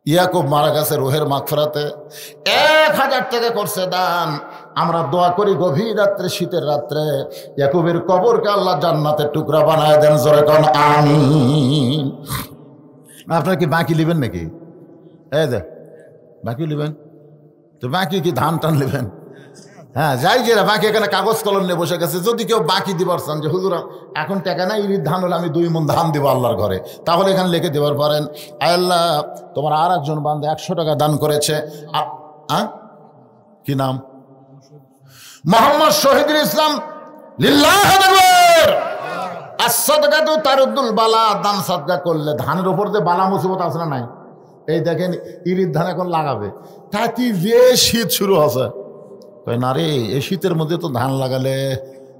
ইয়াকুব মারা গেছে রুহের মাগফিরাতে। 1000 টাকা করছে দান। আমরা দোয়া করি গভীর রাত্রে, শীতের রাত্রে, ইয়াকুবের কবরকে আল্লাহ জান্নাতের টুকরা বানায় দেন, জোরে কোন আমিন। আপনারা কি বাকি নেবেন নাকি? এই দে বাকি নেবেন তো, বাকি কি ধান টান নেবেন? হ্যাঁ যাই যে বাকি এখানে কাগজ কলম নিয়ে বসে গেছে। যদি কেউ বাকি দিবার চান যে হুজুর এখন টাকা নাই, ঈদ ধান হলে আমি 2 মণ ধান দিব আল্লাহর ঘরে, তাহলে এখানে লিখে দেবার পারেন। আল্লাহ তোমার আর একজন বান্দা 100 টাকা দান করেছে। কি নাম? মোহাম্মদ শহীদুল ইসলাম। লিল্লাহু আকবার। as-সাদকাতু তারুদ্দুল বালা। দান সাদকা করলে ধানের উপর যে বালা মুসিবত আছে না নাই? এই দেখেন ঈদ ধান এখন লাগাবে, তাতে যে শীত শুরু আছে, না রে এই শীতের মধ্যে তো ধান লাগালে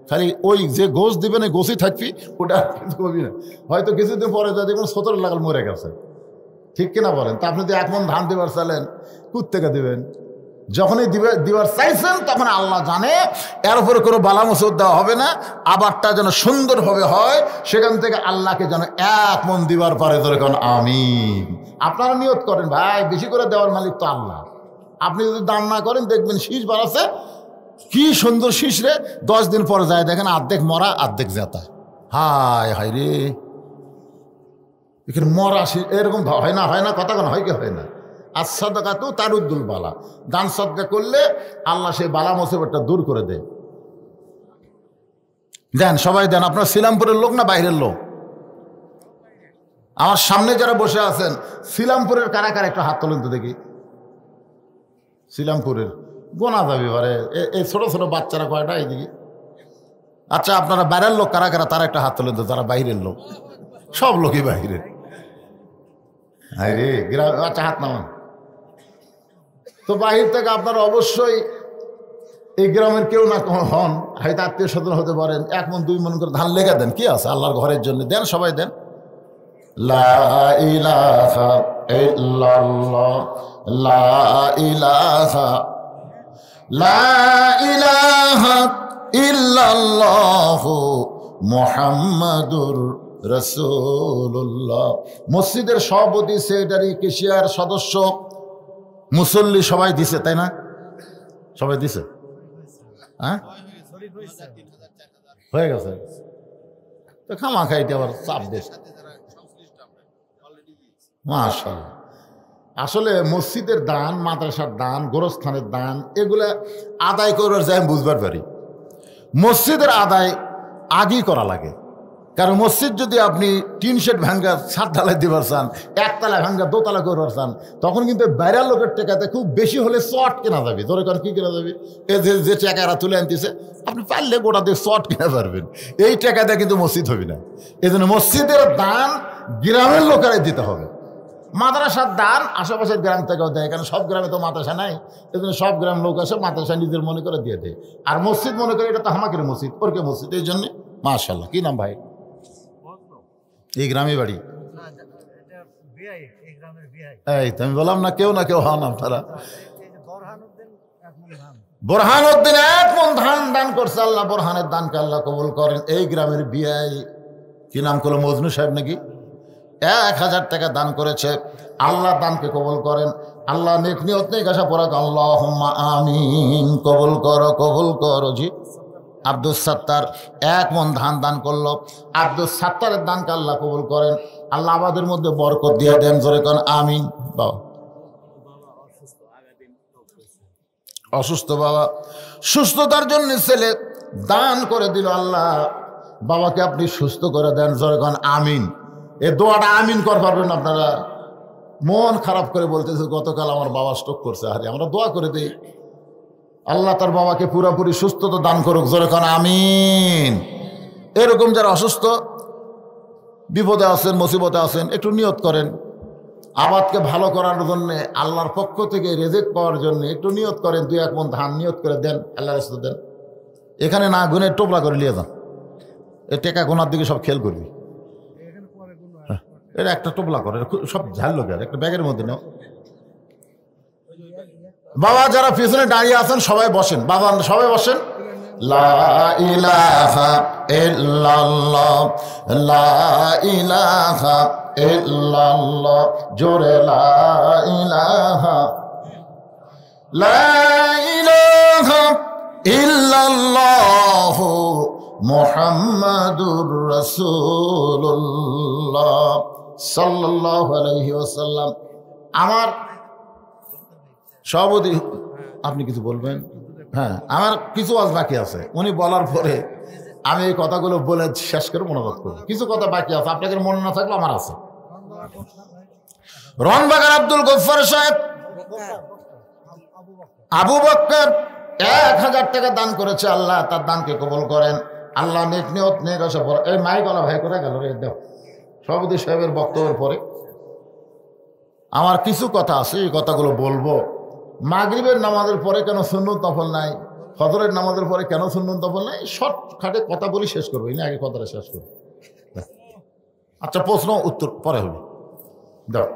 খালি ওই যে গোছ দিবে না গোছই থাকবি, ওটা কবি না, হয়তো কিছুদিন পরে যা দেখুন 17 লাগাল মরে গেছে। ঠিক কিনা বলেন? তা আপনি যদি 1 মণ ধান দিবার চাইলেন, কোত্থেকে দিবেন? যখনই দিবার চাইছেন তখন আল্লাহ জানে এর উপরে কোনো বালা মুসিবত দেওয়া হবে না, আবারটা যেন সুন্দরভাবে হয়, সেখান থেকে আল্লাহকে যেন 1 মণ দিবার পারে, যেরকম আমিন। আপনারা নিয়ত করেন ভাই, বেশি করে দেওয়ার মালিক তো আল্লাহ। আপনি যদি দান না করেন দেখবেন শীষ বাড়াচ্ছে, কি সুন্দর শীষ রে, 10 দিন পরে যায় দেখেন অর্ধেক মরা অর্ধেক জেতা। হায় হায় রে, এখানে মরা শীষ এরকম হয় না, হয় না, কথা কেন হয় কি হয় না? as-সাদকাতু তারুদ্দুল বালা। দান সদকা করলে আল্লাহ সেই বালা মুসিবতটা দূর করে দেয়। দেন সবাই দেন। আপনার শ্রীরামপুরের লোক না বাইরের লোক? আমার সামনে যারা বসে আছেন শ্রীরামপুরের কারা কারা একটু হাত তোলেন তো দেখি। শ্রীরামপুরের গোনা যাবে এবারে, এই ছোট ছোট বাচ্চারা কয়টা এইদিকে। আচ্ছা আপনারা বাইরের লোক কারা কারা, তারা একটা হাত তোলেন তো, যারা বাইরের লোক। সব লোকই বাইরের। হায় রে গ্রাম। আচ্ছা হাত নামান। তো বাহির থেকে আপনারা অবশ্যই এই গ্রামের কেউ না হন, হয়তো আত্মীয় স্বজন হতে পারেন, 1 মণ 2 মণ করে ধান লেগে দেন, কি আছে আল্লাহর ঘরের জন্য দেন, সবাই দেন। লা ইলাহা ইল্লাল্লাহ, লা ইলাহা, লা ইলাহা ইল্লাল্লাহু মুহাম্মাদুর রাসূলুল্লাহ। মসজিদের সভাপতি, সেক্রেটারি, কেশিয়ার, সদস্য, মুসল্লি সবাই দিছে, তাই না? সবাই দিছে? হ্যাঁ হয়ে গেছে তো, খামা খাইতে আবার চাপ দেশ। মাশাআল্লাহ। আসলে মসজিদের দান, মাদ্রাসার দান, গোরস্থানের দান, এগুলা আদায় করার যায় আমি বুঝবার পারি। মসজিদের আদায় আগেই করা লাগে, কারণ মসজিদ যদি আপনি 3 শেড ভাঙ্গা 7 ঢালাই দিবার চান, 1 তলা ভাঙ্গা 2 তলা করবার চান, তখন কিন্তু বাইরের লোকের টাকাতে খুব বেশি হলে শর্ট কেনা যাবে। ধরে কারণ কি কেনা যাবে? এই যে টাকা এরা তুলে আনতেছে, আপনি পারলে গোটা দিয়ে শর্ট কিনে পারবেন, এই টাকাতে কিন্তু মসজিদ হবে না। এই জন্য মসজিদের দান গ্রামের লোকেরাই দিতে হবে। মাদ্রাসার দান আশেপাশের গ্রাম থেকেও দেয়, কারণ সব গ্রামে তো মাদ্রাসা নাই, এই জন্য সব গ্রাম লোক আসে মাদ্রাসা নিজের মনে করে দিয়ে দেয়। আর মসজিদ মনে করে এটা তো হামাকের মসজিদ, ওরকে মসজিদ, এই জন্যে। মাশাআল্লাহ। কি নাম ভাই? এই গ্রামে বাড়ি? এই তো আমি বললাম না, কেউ না কেউ হন আপনারা। বোরহানউদ্দিন 1 মণ ধান দান করছে, আল্লাহ বোরহানের দানকে আল্লাহ কবুল করেন। এই গ্রামের বিআই, কি নাম করলো, মজনু সাহেব নাকি, 1000 টাকা দান করেছে, আল্লাহ দানকে কবুল করেন। আল্লাহ নেক নিয়ত নেক আশা পড়া, আল্লাহুম্মা আমিন। কবুল করো, কবুল করো। জি আব্দুল সাত্তার 1 মণ ধান দান করলো, আব্দুল সাত্তারের দানকে আল্লাহ কবুল করেন, আল্লাহ আমাদের মধ্যে বরকত দিয়ে দেন, জোরে কোন আমিন। বাবা অসুস্থ, বাবা সুস্থতার জন্য ছেলে দান করে দিল, আল্লাহ বাবাকে আপনি সুস্থ করে দেন, জোরে কোন আমিন। এই দোয়াটা আমিন কর পারবেন আপনারা? মন খারাপ করে বলতেছে গতকাল আমার বাবা স্ট্রোক করছে, আরে আমরা দোয়া করে দিই আল্লাহ তার বাবাকে পুরোপুরি সুস্থতা দান করুক, জোরে কোন আমিন। এরকম যারা অসুস্থ, বিপদে আছেন, মুসিবতে আছেন, একটু নিয়ত করেন আবাদকে ভালো করার জন্য, আল্লাহর পক্ষ থেকে রেজেক পাওয়ার জন্য একটু নিয়ত করেন। 2-1 মণ ধান নিয়ত করে দেন, আল্লাহর রাস্তায় দেন। এখানে না গুনে টোপলা করে নিয়ে যান, এই টাকা গোনার দিকে সব খেয়াল করবি। এটা একটা টোপলা করে সব ঝাল লোক একটা ব্যাগের মধ্যে নাও। বাবা যারা পিছনে দাঁড়িয়ে আছেন সবাই বসেন, বাবা সবাই বসেন। লা ইলাহা ইল্লাল্লাহ, লা ইলাহা ইল্লাল্লাহ, জোরে লা ইলাহা, লা ইলাহা ইল্লাল্লাহ মুহাম্মাদুর রাসূলুল্লাহ সাল্লাল্লাহু আলাইহি ওয়াসাল্লাম। আমার সভাপতি, আপনি কিছু বলবেন? হ্যাঁ, আমার কিছু ওয়াজ বাকি আছে, উনি বলার পরে আমি এই কথাগুলো বলে শেষ করে মনোবাদ করবো। কিছু কথা বাকি আছে, আপনাদের মনে না থাকলে আমার আছে। রনবাগার আব্দুল গফফার সাহেব আবু বকর 1000 টাকা দান করেছে, আল্লাহ তার দানকে কবুল করেন। আল্লাহ নেক নিয়ত নেক আশা পড়ে। এই মাইকওয়ালা ভাই কোথায় গেল রে? দাও সভাপতি সাহেবের বক্তব্যের পরে আমার কিছু কথা আছে, এই কথাগুলো বলবো। মাগরিবের নামাজের পরে কেন সুন্নত নফল নাই, ফজরের নামাজের পরে কেন সুন্নত নফল নাই, শর্টকাটে কথা বলি শেষ করবো। না আগে কথাটা শেষ করবো। আচ্ছা, প্রশ্ন উত্তর পরে হবে। দাও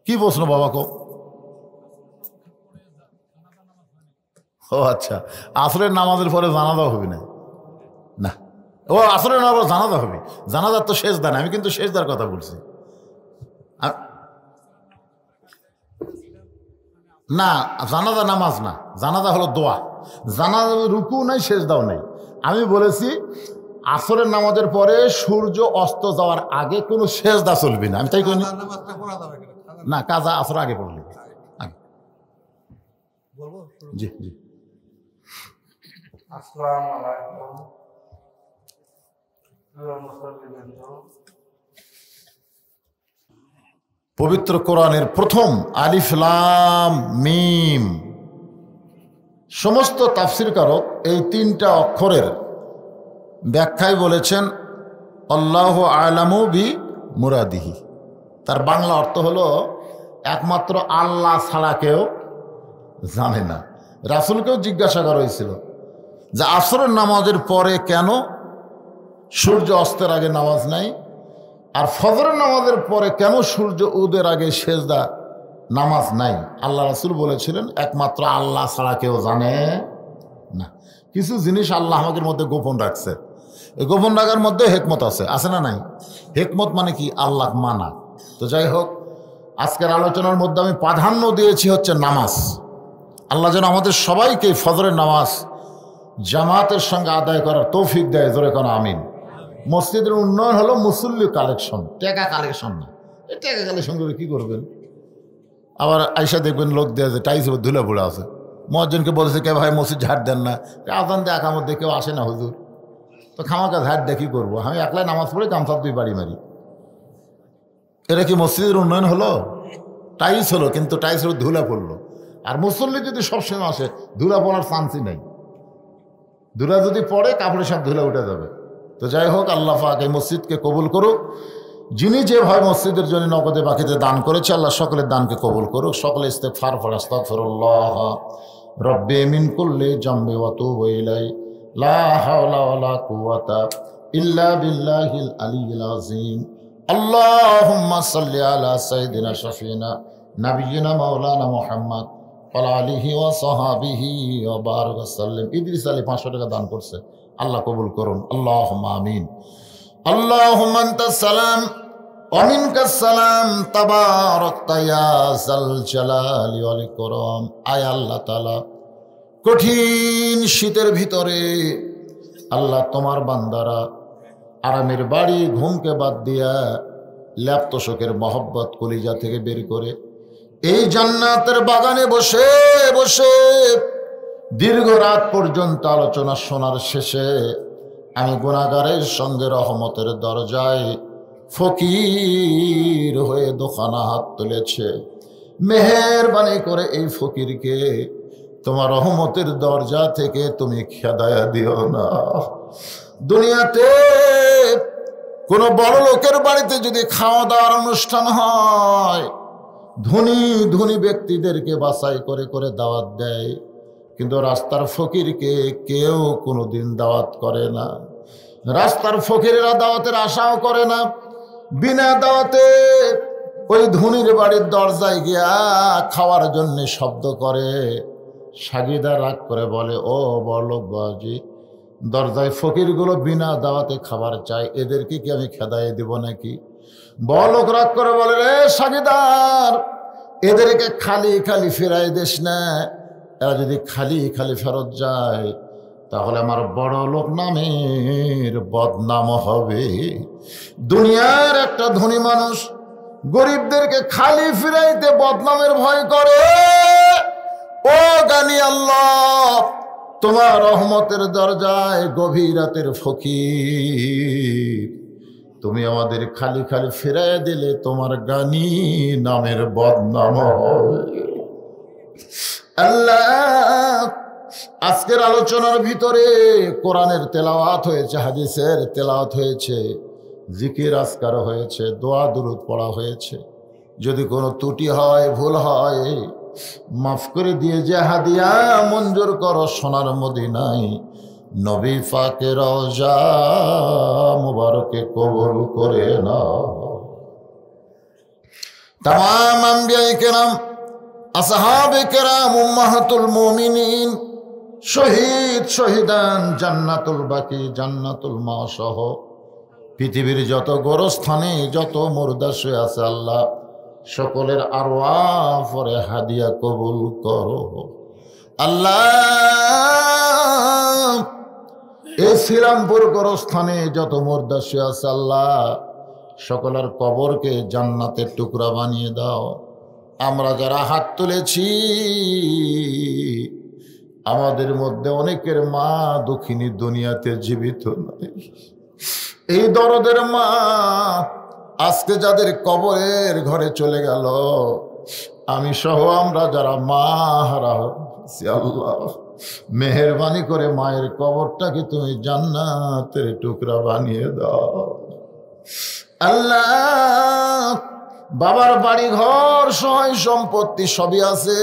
কি প্রশ্ন বাবা কো? ও আচ্ছা, আসরের নামাজের পরে জানাজা হবে না? না, ও আসরের নামাজ জানাজা হবে। জানাজার তো শেষ দান, আমি কিন্তু শেষ দার কথা বলছি না। জানাজা নামাজ না, জানাজা হলো দোয়া। জানাজা রুকু নাই, শেষ দাও নাই। আমি বলেছি আসরের নামাজের পরে সূর্য অস্ত যাওয়ার আগে কোনো শেষ দা চলবে না। আমি তাই করি না, কাজা আসর আগে পড়লে। জি জি। আসসালামু আলাইকুম। পবিত্র কোরআনের প্রথম আলিফ লাম মিম, সমস্ত তাফসীরকারক এই 3টা অক্ষরের ব্যাখ্যায় বলেছেন আল্লাহু আ'লামু বি মুরাদিহি। তার বাংলা অর্থ হলো একমাত্র আল্লাহ ছাড়া কেউ জানে না। রাসূলকেও জিজ্ঞাসা করা হয়েছিল যে আসরের নামাজের পরে কেন সূর্য অস্তের আগে নামাজ নাই, আর ফজরের নামাজের পরে কেন সূর্য উদয়ের আগে সেজদা নামাজ নাই। আল্লাহ রাসূল বলেছিলেন একমাত্র আল্লাহ ছাড়া কেউ জানে না। কিছু জিনিস আল্লাহ আমাদের মধ্যে গোপন রাখছে, এই গোপন রাখার মধ্যে হেকমত আছে না নাই? হেকমত মানে কি? আল্লাহ মানা। তো যাই হোক, আজকের আলোচনার মধ্যে আমি প্রাধান্য দিয়েছি হচ্ছে নামাজ। আল্লাহ যেন আমাদের সবাইকে ফজরের নামাজ জামাতের সঙ্গে আদায় করার তৌফিক দেয়। জোরে কোন আমিন। মসজিদের উন্নয়ন হলো মুসল্লি কালেকশন, টাকা কালেকশন না। এই টাকা কালেকশন করে কী করবেন? আবার আইসা দেখবেন লোক দেয় যে টাইস ধুলে পড়ে আছে। মহাজনকে বলেছে কে ভাই মসজিদ ঝাড় দেন না, আজান দিয়ে একার মধ্যে কেউ আসে না হুজুর, তো খামাকা ঝাড় দিয়ে কী করবো? আমি একলাই নামাজ পড়ে গামছা 2 বাড়ি মারি। এটা কি মসজিদের উন্নয়ন হলো? টাইস হলো, কিন্তু টাইস হলো ধুলা পড়লো। আর মুসল্লি যদি সবসময় আসে, ধুলা পড়ার চান্সই নেই। ধুলা যদি পড়ে কাপড়ে সব ধুলা উঠে যাবে। তো যাই হোক, আল্লাহ পাক এই মসজিদকে কবুল করুক। যিনি যেভাবে মসজিদের জন্য নগদে বাকিতে দান করেছে, আল্লাহ সকলের দানকে কবুল করুক। সকলে ইস্তেগফার পড়ে আস্তাগফিরুল্লাহ রব্বি মিন কুল্লি জামবি ওয়া তুবু ইলাই লা হাওলা ওয়ালা কুওয়াতা ইল্লা বিল্লাহিল আলিয়্যিল আযীম। আল্লাহুম্মা সাল্লি আলা সাইয়্যিদিনা শাফিনা নাবিয়িনা মাওলানা মুহাম্মদ ওয়া আলিহি ওয়া সাহাবিহি ওয়া বারাক সাল্লাম। ইদ্রিস আলী 500 টাকা দান করছে, আল্লাহ কবুল করুন। আল্লাহুম্মা আমিন। আল্লাহুম্মা আনতাস সালাম ওয়া মিনকাস সালাম তাবারাকতা ইয়া যাল জালালি ওয়াল ইকরাম। আয় আল্লাহ তাআলা, কঠিন শীতের ভিতরে আল্লাহ তোমার বান্দারা আরামের বাড়ি ঘুমকে বাদ দিয়া ল্যাপ্তশোকের মহব্বত কলিজা থেকে বের করে এই জান্নাতের বাগানে বসে বসে দীর্ঘ রাত পর্যন্ত আলোচনা শোনার শেষে আমি গুনাহগারের সঙ্গে রহমতের দরজায় ফকির হয়ে দোকানা হাত তুলেছে। মেহেরবানি করে এই ফকিরকে তোমার রহমতের দরজা থেকে তুমি খেদায়া দিও না। দুনিয়াতে কোনো বড় লোকের বাড়িতে যদি খাওয়া দাওয়ার অনুষ্ঠান হয়, ধনী ধনী ব্যক্তিদেরকে বাছাই করে করে দাওয়াত দেয়, কিন্তু রাস্তার ফকিরকে কেউ কোনোদিন দাওয়াত করে না। রাস্তার ফকিরেরা দাওয়াতের আশাও করে না। বিনা দাওয়াতে ওই ধনীর বাড়ির দরজায় গিয়া খাওয়ার জন্য শব্দ করে। সাগিদা রাগ করে বলে, ও বড়লোক বাবাজি, দরজায় ফকিরগুলো বিনা দাওয়াতে খাবার চায়, এদেরকে কি আমি খেদাইয়ে দিব নাকি? বড়লোক রাগ করে বলে, রে সাগিদার, এদেরকে খালি খালি ফেরাই দিস না। এরা যদি খালি খালি ফেরত যায় তাহলে আমার বড় লোক নামের বদনাম হবে। দুনিয়ার একটা ধনী মানুষ গরিবদেরকে খালি ফিরাইতে বদনামের ভয় করে। ও গানি আল্লাহ, তোমার রহমতের দরজায় গভীর রাতের ফকির, তুমি আমাদের খালি খালি ফিরাই দিলে তোমার গানি নামের বদনাম হবে। আল্লাহ, আজকের আলোচনার ভিতরে কোরআনের তেলাওয়াত হয়েছে, হাদিসের তেলাওয়াত হয়েছে, জিকির আজকার হয়েছে, দোয়া দুরূদ পড়া হয়েছে। যদি কোনো ত্রুটি হয়, ভুল হয়, মাফ করে দিয়ে যে হাদিয়া মঞ্জুর করো সোনার মদিনায় নবী পাকের রওজা মুবারকে কবুল করে নাও। তামাম আম্বিয়ায়ে কেরাম, আসহাবে কেরাম, উম্মাহাতুল মুমিনিন, শহীদ শহীদান, জান্নাতুল বাকি, জান্নাতুল মা সহ পৃথিবীর যত গোরস্থানে যত মুর্দা শুয়ে আছে, আল্লাহ সকলের আরওয়াহ পরে হাদিয়া কবুল করো। আল্লাহ, এই শ্রীরামপুর গোরস্থানে যত মুর্দা শুয়ে আছে, আল্লাহ সকলের কবরকে জান্নাতের টুকরা বানিয়ে দাও। আমরা যারা হাত তুলেছি, আমাদের মধ্যে অনেকের মা দুঃখিনী দুনিয়াতে জীবিত নাই। এই দরদের মা আজকে যাদের কবরের ঘরে চলে গেল, আমি সহ আমরা যারা মা হারা হয়েছি, আল্লাহ মেহেরবানি করে মায়ের কবরটাকে তুমি জান্নাতের টুকরা বানিয়ে দাও। আল্লাহ, বাবার বাড়ি ঘর সহায় সম্পত্তি সবই আছে,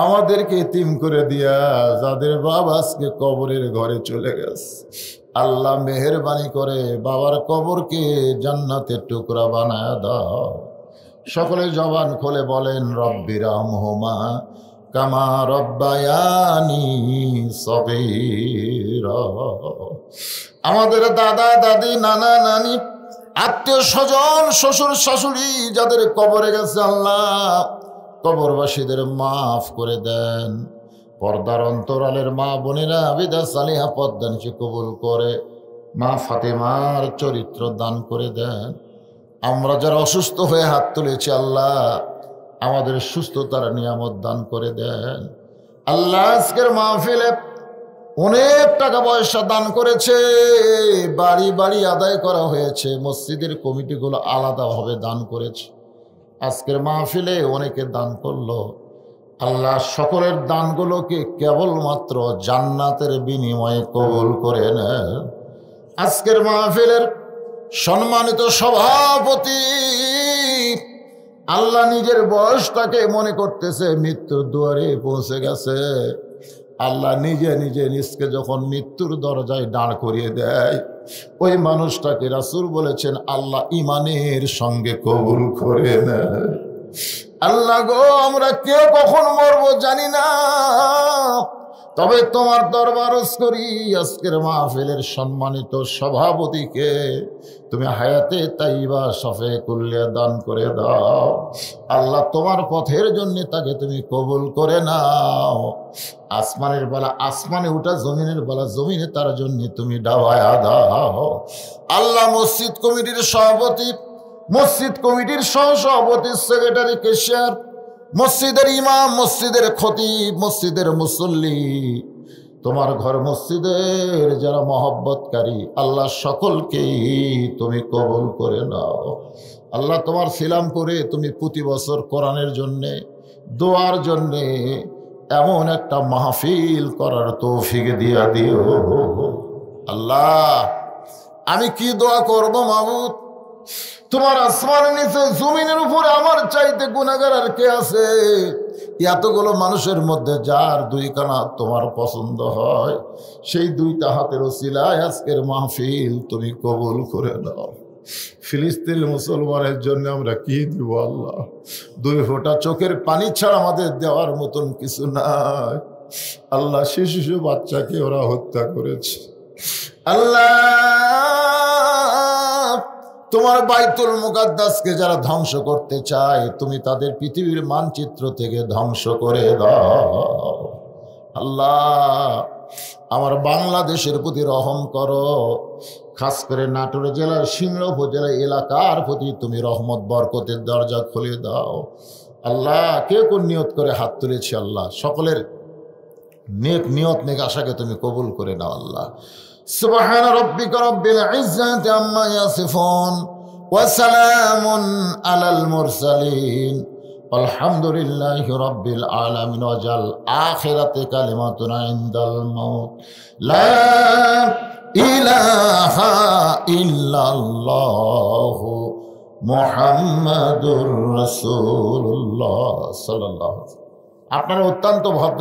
আমাদেরকে এতিম করে দিয়া যাদের বাবা আজকে কবরের ঘরে চলে গেছে, আল্লাহ মেহেরবানি করে বাবার কবরকে জান্নাতের টুকরা বানায় দাও। সকলে জবান খুলে বলেন, রব্বিরহামহুমা কামা রব্বায়ানি সগীরা। আমাদের দাদা দাদি, নানা নানি, আত্মীয় স্বজন, শ্বশুর শাশুড়ি যাদের কবরে গেছে, আল্লাহ কবরবাসীদের মাফ করে দেন। পর্দার অন্তরালের মা বোনেরা আবিদা সালিহা পদ্মা নিচে কবুল করে মা ফাতেমার চরিত্র দান করে দেন। আমরা যারা অসুস্থ হয়ে হাত তুলেছি, আল্লাহ আমাদের সুস্থতার নিয়ামত দান করে দেন। আল্লাহ, আজকের মাহফিলে অনেক টাকা পয়সা দান করেছে, বাড়ি বাড়ি আদায় করা হয়েছে, মসজিদের কমিটিগুলো আলাদাভাবে দান করেছে। আজকের মাহফিলে অনেকে দান করলো, আল্লাহ সকলের দানগুলোকে কেবলমাত্র জান্নাতের বিনিময়ে কবুল করে নেন। আজকের মাহফিলের সম্মানিত সভাপতি, আল্লাহ নিজের বয়সটাকে মনে করতেছে মৃত্যুর দুয়ারে পৌঁছে গেছে। আল্লাহ নিজে নিজে নিজকে যখন মৃত্যুর দরজায় দাঁড় করিয়ে দেয়, ওই মানুষটাকে রাসূল বলেছেন আল্লাহ ইমানের সঙ্গে কবুল করে নেয়। আল্লাহ গো, আমরা কেউ কখন মরবো জানি না, তবে তোমার দরবার করি আজকের মাহফিলের সম্মানিত সভাপতিকে তুমি হায়াতে তাইবা শফে কুল্লিয়া দান করে দাও। আল্লাহ তোমার পথের জন্য তাকে তুমি কবুল করে নাও। আসমানের বেলা আসমানে উঠা, জমিনের বেলা জমিনে তার জন্য তুমি ডাবায়া দাও। আল্লাহ মসজিদ কমিটির সভাপতি, মসজিদ কমিটির সহসভাপতি, সেক্রেটারি, কেশিয়ার, মসজিদের ইমাম, মসজিদের খতিব, মসজিদের মুসল্লি, তোমার ঘর মসজিদের যারা মহব্বতকারী, আল্লাহ সকলকেই তুমি কবুল করে নাও। আল্লাহ তোমার শ্রীরামপুরে তুমি প্রতি বছর কোরআনের জন্যে, দোয়ার জন্যে এমন একটা মাহফিল করার তৌফিক দিয়া দিও। আল্লাহ, আমি কি দোয়া করব মাবুদ? তোমার আসমানের নিচে জমিনের উপরে আমার চাইতে গুনাহগার আর কে আছে? এতগুলো মানুষের মধ্যে যার দুই কানা তোমার পছন্দ হয়, সেই দুইটা হাতের ওসিলায় আজকের মাহফিল তুমি কবুল করে নাও। ফিলিস্তিন মুসলমানের জন্য আমরা কি দিব আল্লাহ? 2 ফোঁটা চোখের পানি ছাড়া আমাদের দেওয়ার মতন কিছু নাই আল্লাহ। শিশু বাচ্চাকে ওরা হত্যা করেছে আল্লাহ। তোমার বাইতুল মুকাদ্দাসকে যারা ধ্বংস করতে চায় তুমি তাদের পৃথিবীর মানচিত্র থেকে ধ্বংস করে দাও আল্লাহ। আমার বাংলাদেশের প্রতি রহম করো, খাস করে নাটোর জেলার সিংড়া উপজেলা এলাকার প্রতি তুমি রহমত বরকতের দরজা খুলে দাও আল্লাহ। কে কোন নিয়ত করে হাত তুলেছি আল্লাহ, সকলের নেক নিয়ত নেক আশাকে তুমি কবুল করে নাও আল্লাহ। সুবহান রাব্বিকা রাব্বিল ইজ্জাতি আম্মা ইয়াসিফুন ওয়া সালামুন আলাল মুরসালিন আলহামদুলিল্লাহি রাব্বিল আলামিন। ওয়াজাল আখিরাতে কালিমাতুনা ইনদাল মাউত লা ইলাহা ইল্লাল্লাহু মুহাম্মাদুর রাসূলুল্লাহ সাল্লাল্লাহু আলাইহি ওয়াসাল্লাম। আপনারা অত্যন্ত ভদ্র।